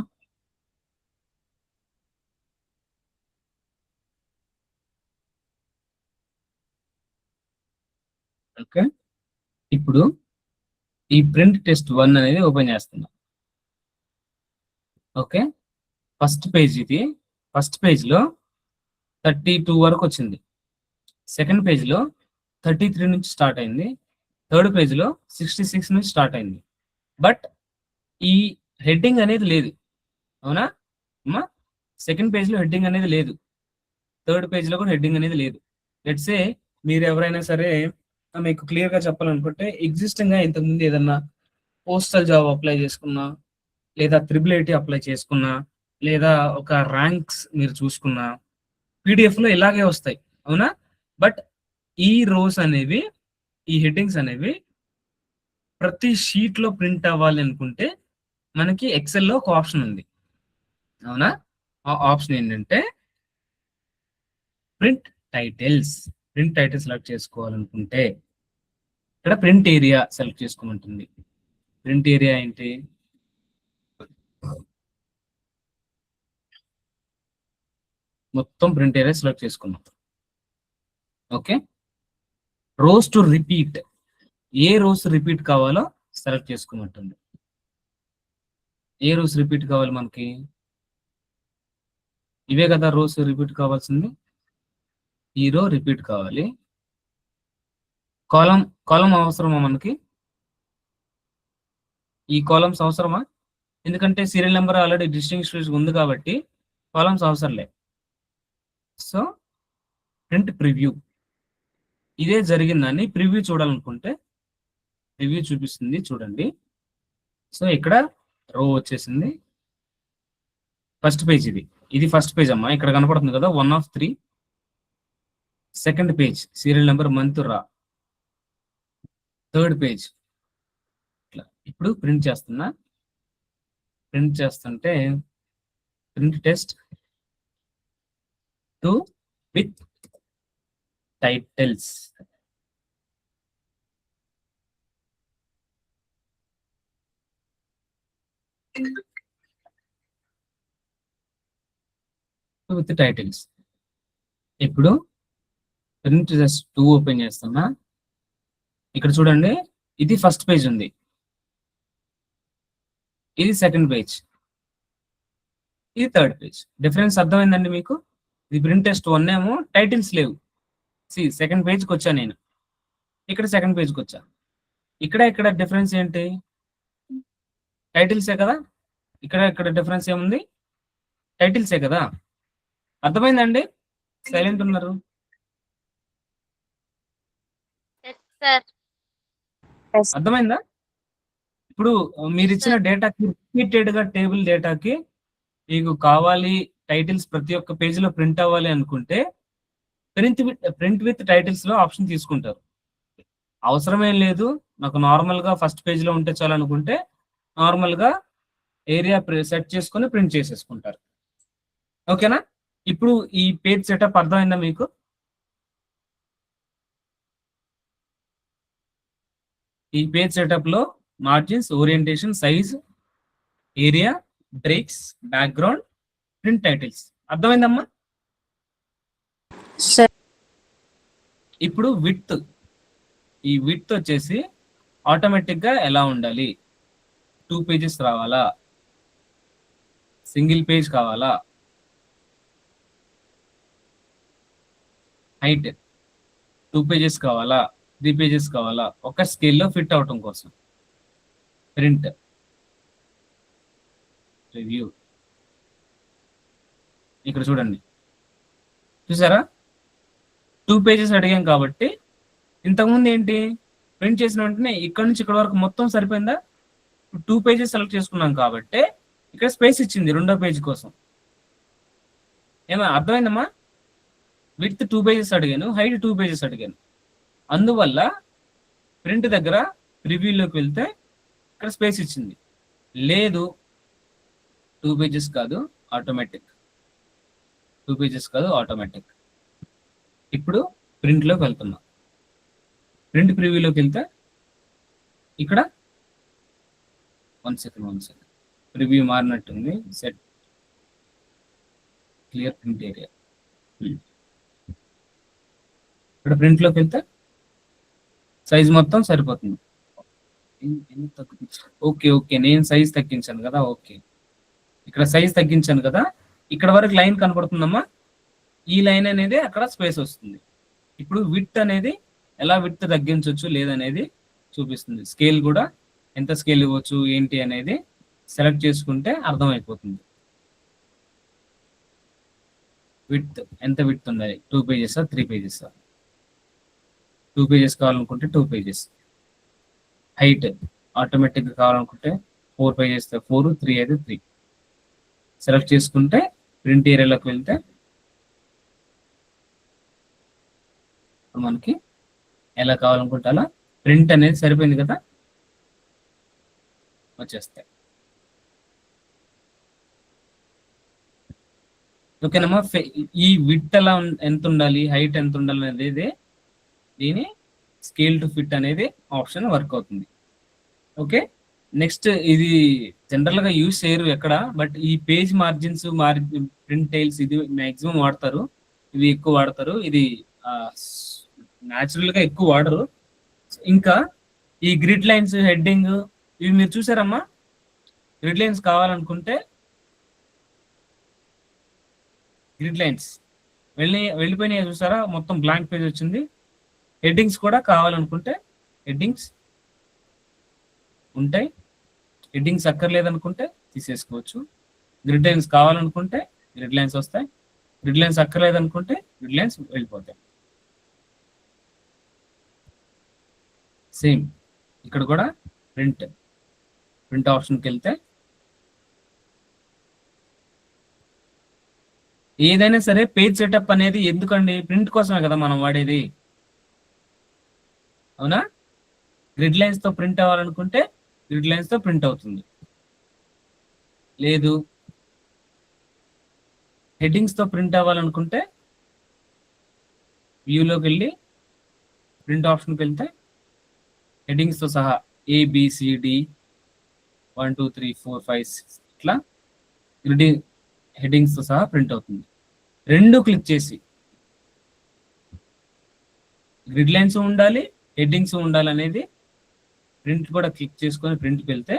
ఓకే, ఇప్పుడు ఈ ప్రింట్ test1 అనేది ఓపెన్ చేస్తున్నా. ఓకే, ఫస్ట్ పేజ్ ఇది. ఫస్ట్ పేజ్ లో 32 వరకు వచ్చింది. సెకండ్ పేజ్ లో 33 నుంచి స్టార్ట్ అయింది. థర్డ్ పేజ్ లో 66 నుంచి స్టార్ట్ అయింది. బట్ ఈ హెడ్డింగ్ అనేది లేదు, అవునా అమ్మా? సెకండ్ పేజ్ లో హెడ్డింగ్ అనేది లేదు, థర్డ్ పేజ్ లో కూడా హెడ్డింగ్ అనేది లేదు. లెట్స్ సే మీరు ఎవరైనా సరే మీకు క్లియర్ గా చెప్పాలనుకుంటే, ఎగ్జిస్టింగ్ గా ఇంతకుముందు ఏదన్నా పోస్టల్ జాబ్ అప్లై చేసుకున్నా, లేదా IIIT అప్లై చేసుకున్నా, లేదా ఒక ర్యాంక్స్ మీరు చూసుకున్నా, పీడిఎఫ్ లో ఇలాగే వస్తాయి, అవునా? బట్ ఈ రోస్ అనేవి, ఈ హెడ్డింగ్స్ అనేవి ప్రతి షీట్ లో ప్రింట్ అవ్వాలి అనుకుంటే మనకి ఎక్సెల్ లో ఒక ఆప్షన్ ఉంది, అవునా? ఆ ఆప్షన్ ఏంటంటే print titles. Print titles select చేసుకోవాలనుకుంటే ఇక్కడ ప్రింట్ ఏరియా సెలెక్ట్ చేసుకోమంటుంది. ప్రింట్ ఏరియా ఏంటి? మొత్తం ప్రింట్ ఏరియా సెలెక్ట్ చేసుకున్నాం. ఓకే, రోస్ టు రిపీట్, ఏ రోస్ రిపీట్ కావాలో సెలెక్ట్ చేసుకోమంటుంది. ఏ రోస్ రిపీట్ కావాలి మనకి? ఇవే కదా రోస్ రిపీట్ కావాల్సింది. ఈ రో రిపీట్ కావాలి. కాలం అవసరమా మనకి? ఈ కాలమ్స్ అవసరమా? ఎందుకంటే సీరియల్ నెంబర్ ఆల్రెడీ డిస్టింగ్విష్ ఉంది కాబట్టి కాలమ్స్ అవసరం లేదు. సో ప్రింట్ ప్రివ్యూ, ఇదే జరిగిందని ప్రివ్యూ చూడాలనుకుంటే ప్రివ్యూ చూపిస్తుంది, చూడండి. సో ఇక్కడ రో వచ్చేసింది. ఫస్ట్ పేజ్ ఇది ఫస్ట్ పేజ్ అమ్మా, ఇక్కడ కనపడుతుంది కదా 1 of 3. Second page serial number, month, రా. థర్డ్ పేజ్ ఇట్లా. ఇప్పుడు ప్రింట్ చేస్తున్నా. ప్రింట్ చేస్తుంటే print test2 with titles. With titles. ఇప్పుడు ప్రింట్ test2 ఓపెన్ చేస్తున్నా. ఇక్కడ చూడండి, ఇది ఫస్ట్ పేజ్ ఉంది, ఇది సెకండ్ పేజ్, ఇది థర్డ్ పేజ్. డిఫరెన్స్ అర్థమైందండి మీకు? ఇది ప్రింట్ test1 ఏమో టైటిల్స్ లేవు. సెకండ్ పేజ్కి వచ్చా నేను, ఇక్కడ సెకండ్ పేజ్కి వచ్చా. ఇక్కడ డిఫరెన్స్ ఏంటి? టైటిల్సే కదా. ఇక్కడ డిఫరెన్స్ ఏముంది? టైటిల్సే కదా. అర్థమైందండి? సైలెంట్ ఉన్నారు. అర్థమైందా? ఇప్పుడు మీరు ఇచ్చిన డేటాకి రిపీటెడ్ గా టేబుల్ డేటాకి మీకు కావాలి టైటిల్స్ ప్రతి ఒక్క పేజ్ లో ప్రింట్ అవ్వాలి అనుకుంటే ప్రింట్ విత్ టైటిల్స్ లో ఆప్షన్ తీసుకుంటారు. అవసరమేం లేదు, నాకు నార్మల్ గా ఫస్ట్ పేజ్ లో ఉంటే చాలు అనుకుంటే నార్మల్ గా ఏరియా సెట్ చేసుకొని ప్రింట్ చేసేసుకుంటారు. ఓకేనా? ఇప్పుడు ఈ పేజ్ సెటప్ అర్థమైందా మీకు? ఈ పేజ్ సెటప్ లో margins, orientation, size, area, breaks, background, print titles అర్థమైందమ్మా? సార్. ఇప్పుడు విడ్త్, ఈ విడ్త్ వచ్చేసి ఆటోమేటిక్ గా ఎలా ఉండాలి? 2 పేజెస్ రావాలా, సింగిల్ పేజ్ కావాలా, హైట్ 2 పేజెస్ కావాలా, 3 పేజెస్ కావాలా, ఒక స్కేల్లో ఫిట్ అవటం కోసం. ప్రింట్, రివ్యూ, ఇక్కడ చూడండి, చూసారా? 2 పేజెస్ అడిగాం కాబట్టి ఇంతకుముందు ఏంటి, ప్రింట్ చేసిన వెంటనే ఇక్కడ నుంచి ఇక్కడ వరకు మొత్తం సరిపోయిందా? 2 పేజెస్ సెలెక్ట్ చేసుకున్నాం కాబట్టి ఇక్కడ స్పేస్ ఇచ్చింది రెండో పేజ్ కోసం. ఏమన్నా అర్థమైందమ్మా? విడ్త్ 2 పేజెస్ అడిగాను, హైట్ 2 పేజెస్ అడిగాను. అందువల్ల ప్రింట్ దగ్గర రివ్యూలోకి వెళ్తే ఇక్కడ స్పేస్ ఇచ్చింది. లేదు 2 పేజెస్ కాదు ఆటోమేటిక్, 2 పేజెస్ కాదు ఆటోమేటిక్. ఇప్పుడు ప్రింట్లోకి వెళ్తున్నాం. ప్రింట్ ప్రివ్యూలోకి వెళ్తే ఇక్కడ 1 సెకండ్ ప్రివ్యూ మారినట్టుంది. Set clear print area. ఇక్కడ ప్రింట్లోకి వెళ్తే సైజ్ మొత్తం సరిపోతుంది. ఓకే ఓకే, నేను సైజ్ తగ్గించాను కదా. ఓకే, ఇక్కడ సైజ్ తగ్గించాను కదా, ఇక్కడ వరకు లైన్ కనపడుతుందమ్మా. ఈ లైన్ అనేది అక్కడ స్పేస్ వస్తుంది. ఇప్పుడు విడ్త్ అనేది ఎలా విడ్త్ తగ్గించవచ్చు లేదనేది చూపిస్తుంది. స్కేల్ కూడా ఎంత స్కేల్ ఇవ్వచ్చు ఏంటి అనేది సెలెక్ట్ చేసుకుంటే అర్థమైపోతుంది. విడ్త్ ఎంత విడ్త్ ఉండాలి, 2 పేజెసా 3 పేజెసా? 2 పేజెస్ కావాలనుకుంటే 2 పేజెస్. హైట్ ఆటోమేటిక్గా కావాలనుకుంటే 4 పేజెస్ 4, 3 అయితే 3 సెలెక్ట్ చేసుకుంటే ప్రింట్ ఏరియాలోకి వెళ్తే మనకి ఎలా కావాలనుకుంటే అలా ప్రింట్ అనేది సరిపోయింది కదా, వచ్చేస్తాయి. ఓకేనమ్మా? ఈ విడ్త్ ఎలా ఎంత ఉండాలి, హైట్ ఎంత ఉండాలి అనేది దీని స్కేల్ టు ఫిట్ అనేది ఆప్షన్ వర్క్ అవుతుంది. ఓకే, నెక్స్ట్ ఇది జనరల్ గా యూజ్ చేయరు ఎక్కడ, బట్ ఈ పేజ్ మార్జిన్స్, ప్రింట్ టైల్స్ ఇది మాక్సిమం వాడతారు, ఇవి ఎక్కువ వాడతారు. ఇది న్యాచురల్ గా ఎక్కువ వాడరు. ఇంకా ఈ గ్రిడ్ లైన్స్, హెడ్డింగ్ ఇవి మీరు చూసారమ్మా? గ్రిడ్ లైన్స్ కావాలనుకుంటే గ్రిడ్ లైన్స్ వెళ్ళిపోయినాయి చూసారా, మొత్తం బ్లాంక్ పేజ్ వచ్చింది. హెడ్డింగ్స్ కూడా కావాలనుకుంటే హెడ్డింగ్స్ ఉంటాయి, హెడ్డింగ్స్ అక్కర్లేదనుకుంటే తీసేసుకోవచ్చు. గ్రిడ్ లైన్స్ కావాలనుకుంటే గ్రిడ్ లైన్స్ వస్తాయి, గ్రిడ్ లైన్స్ అక్కర్లేదనుకుంటే గ్రిడ్ లైన్స్ వెళ్ళిపోతాయి. సేమ్ ఇక్కడ కూడా ప్రింట్ ఆప్షన్కి వెళ్తే ఏదైనా సరే పేజ్ సెటప్ అనేది ఎందుకండి, ప్రింట్ కోసమే కదా మనం వాడేది, అవునా? గ్రిడ్ లైన్స్ తో ప్రింట్ అవ్వాలనుకుంటే గ్రిడ్ లైన్స్ తో ప్రింట్ అవుతుంది. లేదు హెడ్డింగ్స్ తో ప్రింట్ అవ్వాలనుకుంటే వ్యూలోకి వెళ్ళి ప్రింట్ ఆప్షన్కి వెళ్తే హెడ్డింగ్స్ తో సహా ABCD 1 2 3 4 5 6 ఇట్లా హెడ్డింగ్స్ తో సహా ప్రింట్ అవుతుంది. రెండు క్లిక్ చేసి గ్రిడ్ లైన్స్ ఉండాలి, హెడ్డింగ్స్ ఉండాలి అనేది ప్రింట్ కూడా క్లిక్ చేసుకొని ప్రింట్కి వెళ్తే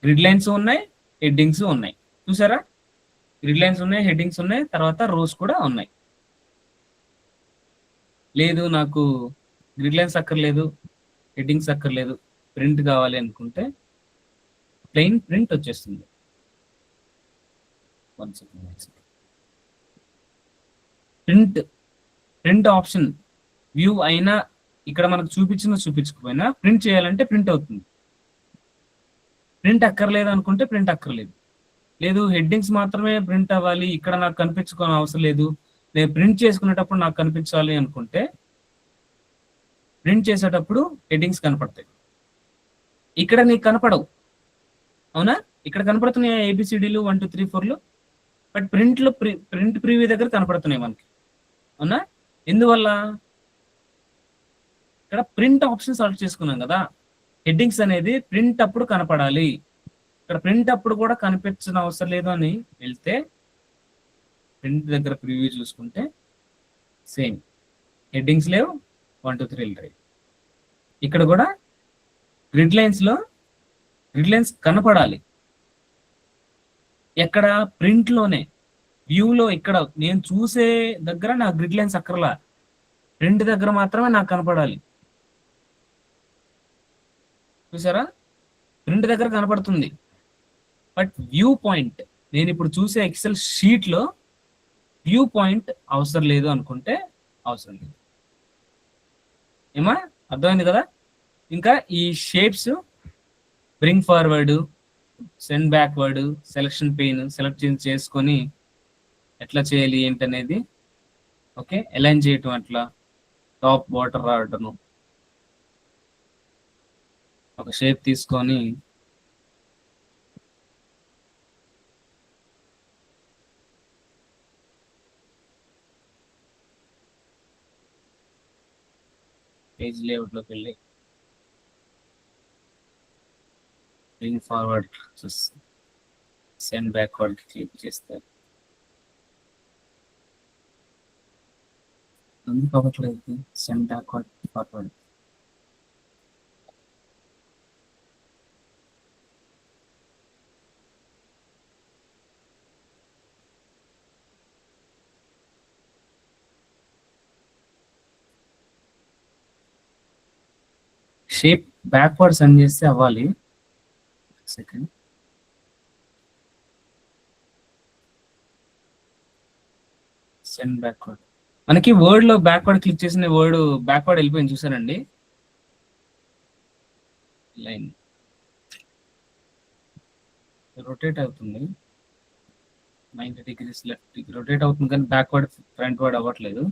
గ్రిడ్ లైన్స్ ఉన్నాయి, హెడ్డింగ్స్ ఉన్నాయి. చూసారా? గ్రిడ్ లైన్స్ ఉన్నాయి, హెడ్డింగ్స్ ఉన్నాయి, తర్వాత రోస్ కూడా ఉన్నాయి. లేదు నాకు గ్రిడ్ లైన్స్ అక్కర్లేదు, హెడ్డింగ్స్ అక్కర్లేదు, ప్రింట్ కావాలి అనుకుంటే ప్లెయిన్ ప్రింట్ వచ్చేస్తుంది. ప్రింట్ ఆప్షన్ వ్యూ అయినా ఇక్కడ మనకు చూపించకపోయినా ప్రింట్ చేయాలంటే ప్రింట్ అవుతుంది. ప్రింట్ అక్కర్లేదు అనుకుంటే ప్రింట్ అక్కర్లేదు. లేదు హెడ్డింగ్స్ మాత్రమే ప్రింట్ అవ్వాలి, ఇక్కడ నాకు కనిపించుకోని అవసరం లేదు, నేను ప్రింట్ చేసుకునేటప్పుడు నాకు కనిపించాలి అనుకుంటే ప్రింట్ చేసేటప్పుడు హెడ్డింగ్స్ కనపడతాయి, ఇక్కడ నీకు కనపడవు, అవునా? ఇక్కడ కనపడుతున్నాయి ఏబిసిడీలు 1 2 3 4లు, బట్ ప్రింట్ ప్రివ్యూ దగ్గర కనపడుతున్నాయి మనకి. అవునా? ఎందువల్ల? ఇక్కడ ప్రింట్ ఆప్షన్ సెలెక్ట్ చేసుకున్నాం కదా, హెడ్డింగ్స్ అనేది ప్రింట్ అప్పుడు కనపడాలి. ఇక్కడ ప్రింట్ అప్పుడు కూడా కనిపించిన అవసరం లేదు అని వెళ్తే ప్రింట్ దగ్గర ప్రివ్యూ చూసుకుంటే సేమ్ హెడ్డింగ్స్ లేవు, 1 2 3 వెళ్ళాయి. ఇక్కడ కూడా గ్రిడ్ లైన్స్ లో గ్రిడ్ లైన్స్ కనపడాలి. ఎక్కడ? ప్రింట్ లోనే, వ్యూలో. ఇక్కడ నేను చూసే దగ్గర నా గ్రిడ్ లైన్స్ అక్కర్లా, ప్రింట్ దగ్గర మాత్రమే నాకు కనపడాలి. చూసారా? ప్రింట్ దగ్గర కనపడుతుంది, బట్ వ్యూ పాయింట్, నేను ఇప్పుడు చూసే ఎక్సెల్ షీట్ లో వ్యూ పాయింట్ అవసరం లేదు అనుకుంటే అవసరం లేదు. ఏమా అర్థమైంది కదా? ఇంకా ఈ shapes bring forward, send backward, selection pain select చేసుకొని ఎట్లా చేయాలి ఏంటనేది, ఓకే, అలైన్ చేయటం, అట్లా టాప్ బార్డర్ రావటము, ఒక షేప్ తీసుకొని పేజ్ లేఅవుట్లోకి వెళ్ళి bring forward, send backward click చేస్తారు. ఎందుకు అవ్వట్లేదు? Send backward forward. Shape backward send చేస్తే అవ్వాలి. Second, send backward. మనకి వర్డ్ లో బ్యాక్వర్డ్ క్లిక్ చేసిన వర్డ్ బ్యాక్వర్డ్ వెళ్ళిపోయింది, చూసారండి? లైన్ రొటేట్ అవుతుంది, 90 degrees లెఫ్ట్ రొటేట్ అవుతుంది, కానీ బ్యాక్వర్డ్ ఫ్రంట్ వర్డ్ అవ్వట్లేదు.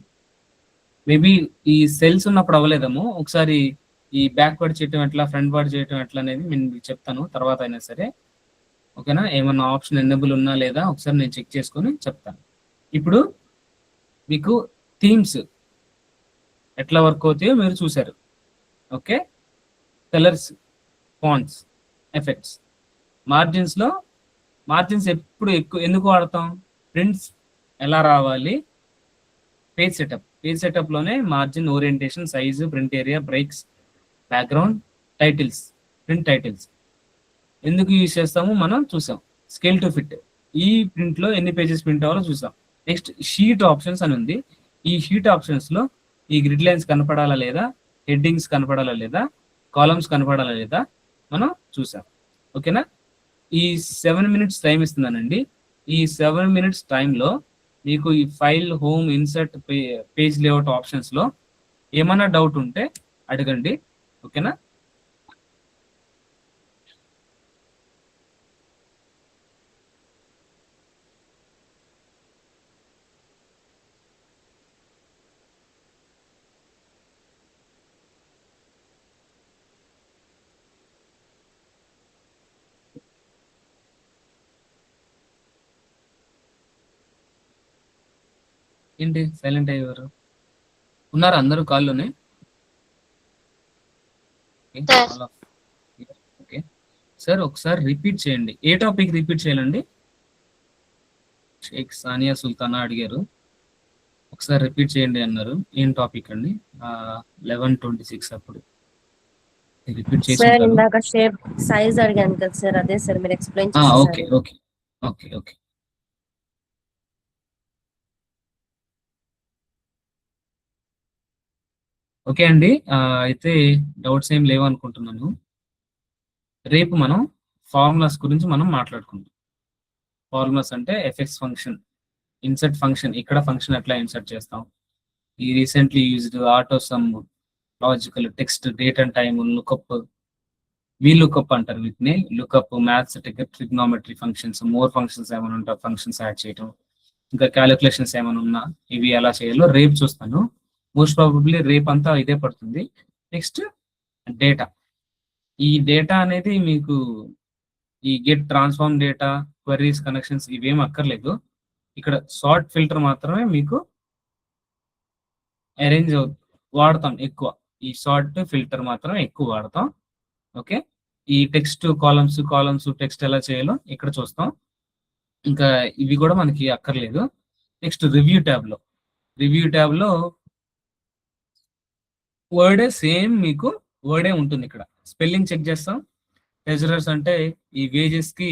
మేబీ ఈ సెల్స్ ఉన్నప్పుడు అవ్వలేదేమో. ఒకసారి ఈ బ్యాక్వర్డ్ చేయటం ఎట్లా, ఫ్రంట్ వర్డ్ చేయటం ఎట్లా అనేది నేను మీకు చెప్తాను తర్వాత అయినా సరే, ఓకేనా? ఏమన్నా ఆప్షన్ ఎనేబుల్ ఉన్నా లేదా ఒకసారి నేను చెక్ చేసుకొని చెప్తాను. ఇప్పుడు మీకు థీమ్స్ ఎట్లా వర్క్ అవుతాయో మీరు చూసారు. Okay, colours, fonts, effects, margins ఎప్పుడు ఎందుకు వాడతాం? ప్రింట్స్ ఎలా రావాలి, పేజ్ సెటప్ లోనే margin, orientation, size, print area, breaks, background, titles, print titles ఎందుకు యూజ్ చేస్తాము మనం చూసాం. స్కేల్ టు ఫిట్, ఈ ప్రింట్ లో ఎన్ని పేజెస్ ప్రింట్ అవ్వాలో చూసాం. నెక్స్ట్ షీట్ ఆప్షన్స్ అని ఉంది. ఈ షీట్ ఆప్షన్స్ లో ఈ గ్రిడ్ లైన్స్ కనపడాలా లేదా, హెడ్డింగ్స్ కనపడాలా లేదా, కాలమ్స్ కనపడాలా లేదా మనం చూసాం. ఓకేనా? ఈ 7 minutes టైం ఇస్తున్నానండి. ఈ 7 minutes టైంలో మీకు ఈ file, home, insert, page layout options లో ఏమైనా డౌట్ ఉంటే అడగండి. ఓకేనా? ఏంటి సైలెంట్ అయ్యేవారు? ఉన్నారు అందరూ కాల్లోనే? ఓకే సార్, ఒకసారి రిపీట్ చేయండి. ఏ టాపిక్ రిపీట్ చేయాలండి? షేక్ సానియా సుల్తానా అడిగారు, ఒకసారి రిపీట్ చేయండి అన్నారు. ఏం టాపిక్ అండి? 11:26 అప్పుడు రిపీట్ చేసి సార్ ఉంటారు. ఇందాక షేప్ సైజ్ అడిగాను కదా సార్, అదే సార్ మీరు ఎక్స్ప్లెయిన్ చేశారు. Okay okay okay okay okay అండి. అయితే డౌట్స్ ఏం లేవు అనుకుంటున్నాను. రేపు మనం ఫార్ములాస్ గురించి మనం మాట్లాడుకుంటాం. ఫార్ములాస్ అంటే ఎఫెక్ట్స్ ఫంక్షన్, ఇన్సర్ట్ ఫంక్షన్, ఇక్కడ ఫంక్షన్ ఎట్లా ఇన్సర్ట్ చేస్తాం, ఈ recently used auto some, logical, text, date and time, lookup, lookup అంటారు వీటిని, lookup, maths, trigonometry functions, more functions ఏమైనా ఉంటాయి, ఫంక్షన్స్ యాడ్ చేయడం, ఇంకా క్యాలిక్యులేషన్స్ ఏమైనా ఉన్నా ఇవి ఎలా చేయాలో రేపు చూస్తాను. మోస్ట్ ప్రాబబ్లీ రేపు అంతా ఇదే పడుతుంది. Next data. ఈ డేటా అనేది మీకు ఈ get transform data, queries, connections ఇవేం అక్కర్లేదు. ఇక్కడ సార్ట్ ఫిల్టర్ మాత్రమే మీకు అరేంజ్ వాడతాం ఎక్కువ. ఈ సార్ట్ ఫిల్టర్ మాత్రమే ఎక్కువ వాడతాం. ఓకే, ఈ టెక్స్ట్ కాలమ్స్ టెక్స్ట్ ఎలా చేయాలో ఇక్కడ చూస్తాం. ఇంకా ఇవి కూడా మనకి అక్కర్లేదు. నెక్స్ట్ రివ్యూ ట్యాబ్ లో వర్డే సేమ్ మీకు వర్డే ఉంటుంది. ఇక్కడ స్పెల్లింగ్ చెక్ చేస్తాం. ట్రెజరర్స్ అంటే ఈ వేజెస్ కి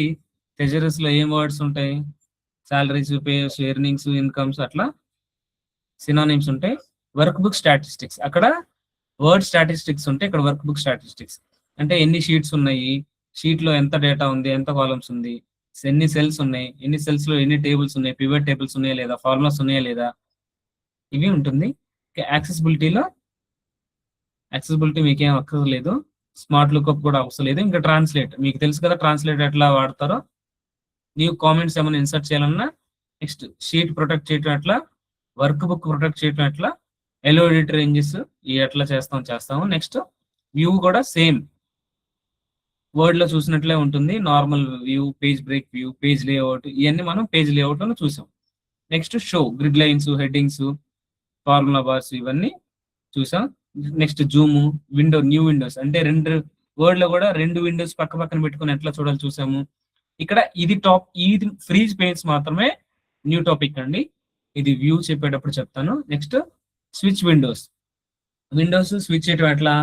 ట్రెజరర్స్ లో ఏం వర్డ్స్ ఉంటాయి? సాలరీస్, పేస్, ఎర్నింగ్స్, ఇన్కమ్స్, అట్లా సినానిమ్స్ ఉంటాయి. వర్క్ బుక్ స్టాటిస్టిక్స్, అక్కడ వర్డ్ స్టాటిస్టిక్స్ ఉంటాయి, ఇక్కడ వర్క్ బుక్ స్టాటిస్టిక్స్ అంటే ఎన్ని షీట్స్ ఉన్నాయి, షీట్ లో ఎంత డేటా ఉంది, ఎంత కాలమ్స్ ఉంది, ఎన్ని సెల్స్ ఉన్నాయి, ఎన్ని సెల్స్ లో ఎన్ని టేబుల్స్ ఉన్నాయి, పివట్ టేబుల్స్ ఉన్నాయా లేదా, ఫార్ములాస్ ఉన్నాయా లేదా, ఇవి ఉంటుంది. యాక్సెసిబిలిటీ మీకేం అక్కర్లేదు. స్మార్ట్ లుక్అప్ కూడా అవసరం లేదు. ఇంకా ట్రాన్స్లేట్ మీకు తెలుసు కదా, ట్రాన్స్లేట్ ఎట్లా వాడతారో. న్యూ కామెంట్స్ ఏమైనా ఇన్సర్ట్ చేయాలన్నా, నెక్స్ట్ షీట్ ప్రొటెక్ట్ చేయటం ఎట్లా, వర్క్ బుక్ ప్రొటెక్ట్ చేయటం ఎట్లా, ఎలో ఎడిటర్ రేంజెస్ ఇవి ఎట్లా చేస్తాము. నెక్స్ట్ వ్యూ కూడా సేమ్ వర్డ్ లో చూసినట్లే ఉంటుంది. Normal view, page break view, page layout, ఇవన్నీ మనం పేజ్ లేఅవుట్ లో చూసాం. Next show, grid lines, headings, formula bars ఇవన్నీ చూసాం. నెక్స్ట్ జూమ్, న్యూ విండోస్ అంటే వర్డ్ లో కూడా 2 విండోస్ పక్క పక్కన పెట్టుకుని ఎట్లా చూడాలి చూసాము. ఇక్కడ ఇది ఫ్రీ స్పేస్ మాత్రమే న్యూ టాపిక్ అండి. ఇది వ్యూ చెప్పేటప్పుడు చెప్తాను. నెక్స్ట్ స్విచ్ విండోస్ స్విచ్ చేయటం ఎట్లా,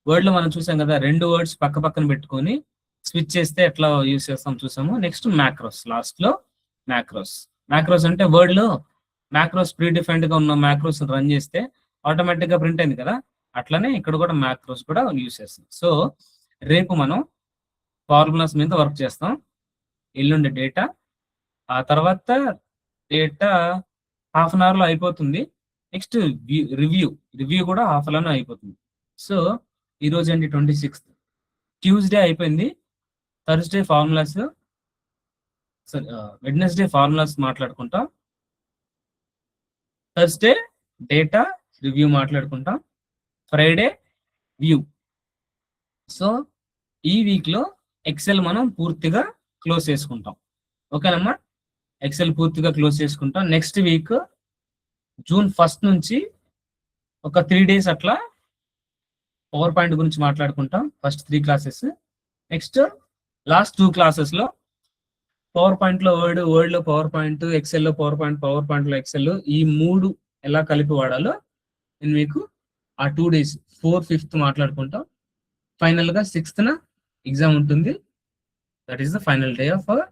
వర్డ్ లో మనం చూసాం కదా, 2 వర్డ్స్ పక్క పక్కన పెట్టుకొని స్విచ్ చేస్తే ఎట్లా యూస్ చేస్తాం చూసాము. నెక్స్ట్ మ్యాక్రోస్, లాస్ట్ లో మ్యాక్రోస్ అంటే వర్డ్ లో మ్యాక్రోస్ ప్రీ డిఫైన్డ్ గా ఉన్న మ్యాక్రోస్ రన్ చేస్తే ఆటోమేటిక్ గా ప్రింట్ అయింది కదా, అట్లనే ఇక్కడ కూడా మ్యాక్రోస్ కూడా యూస్ చేస్తాం. సో రేపు మనం ఫార్ములాస్ మీద వర్క్ చేస్తాం. ఎల్లుండి డేటా, ఆ తర్వాత డేటా హాఫ్ అన్ అవర్ లో అయిపోతుంది. నెక్స్ట్ రివ్యూ కూడా హాఫ్ అన్ అవర్ లో అయిపోతుంది. సో ఈ రోజు అండి 26th, ట్యూస్డే అయిపోయింది. థర్స్డే ఫార్ములాస్, వెడ్నెస్డే ఫార్ములాస్ మాట్లాడుకుంటాం. థర్స్డే డేటా రివ్యూ మాట్లాడుకుంటాం. Friday view. సో ఈ వీక్ లో ఎక్సెల్ మనం పూర్తిగా క్లోజ్ చేసుకుంటాం. ఓకేనమ్మా, ఎక్సెల్ పూర్తిగా క్లోజ్ చేసుకుంటాం. నెక్స్ట్ వీక్ June 1st నుంచి ఒక 3 days అట్లా పవర్ పాయింట్ గురించి మాట్లాడుకుంటాం. First 3 classes. Next last 2 classes లో పవర్ పాయింట్ లో వర్డ్ లో పవర్ పాయింట్, ఎక్సెల్ లో పవర్ పాయింట్ లో ఎక్సెల్, ఈ 3 ఎలా కలిపి వాడాలో నేను మీకు ఆ 2 days 4th, 5th మాట్లాడుకుంటాం. ఫైనల్ గా 6th ఎగ్జామ్ ఉంటుంది. That is the final day of our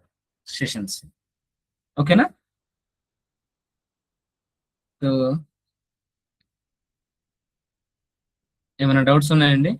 sessions. ఓకేనా? సో ఏమైనా డౌట్స్ ఉన్నాయండి?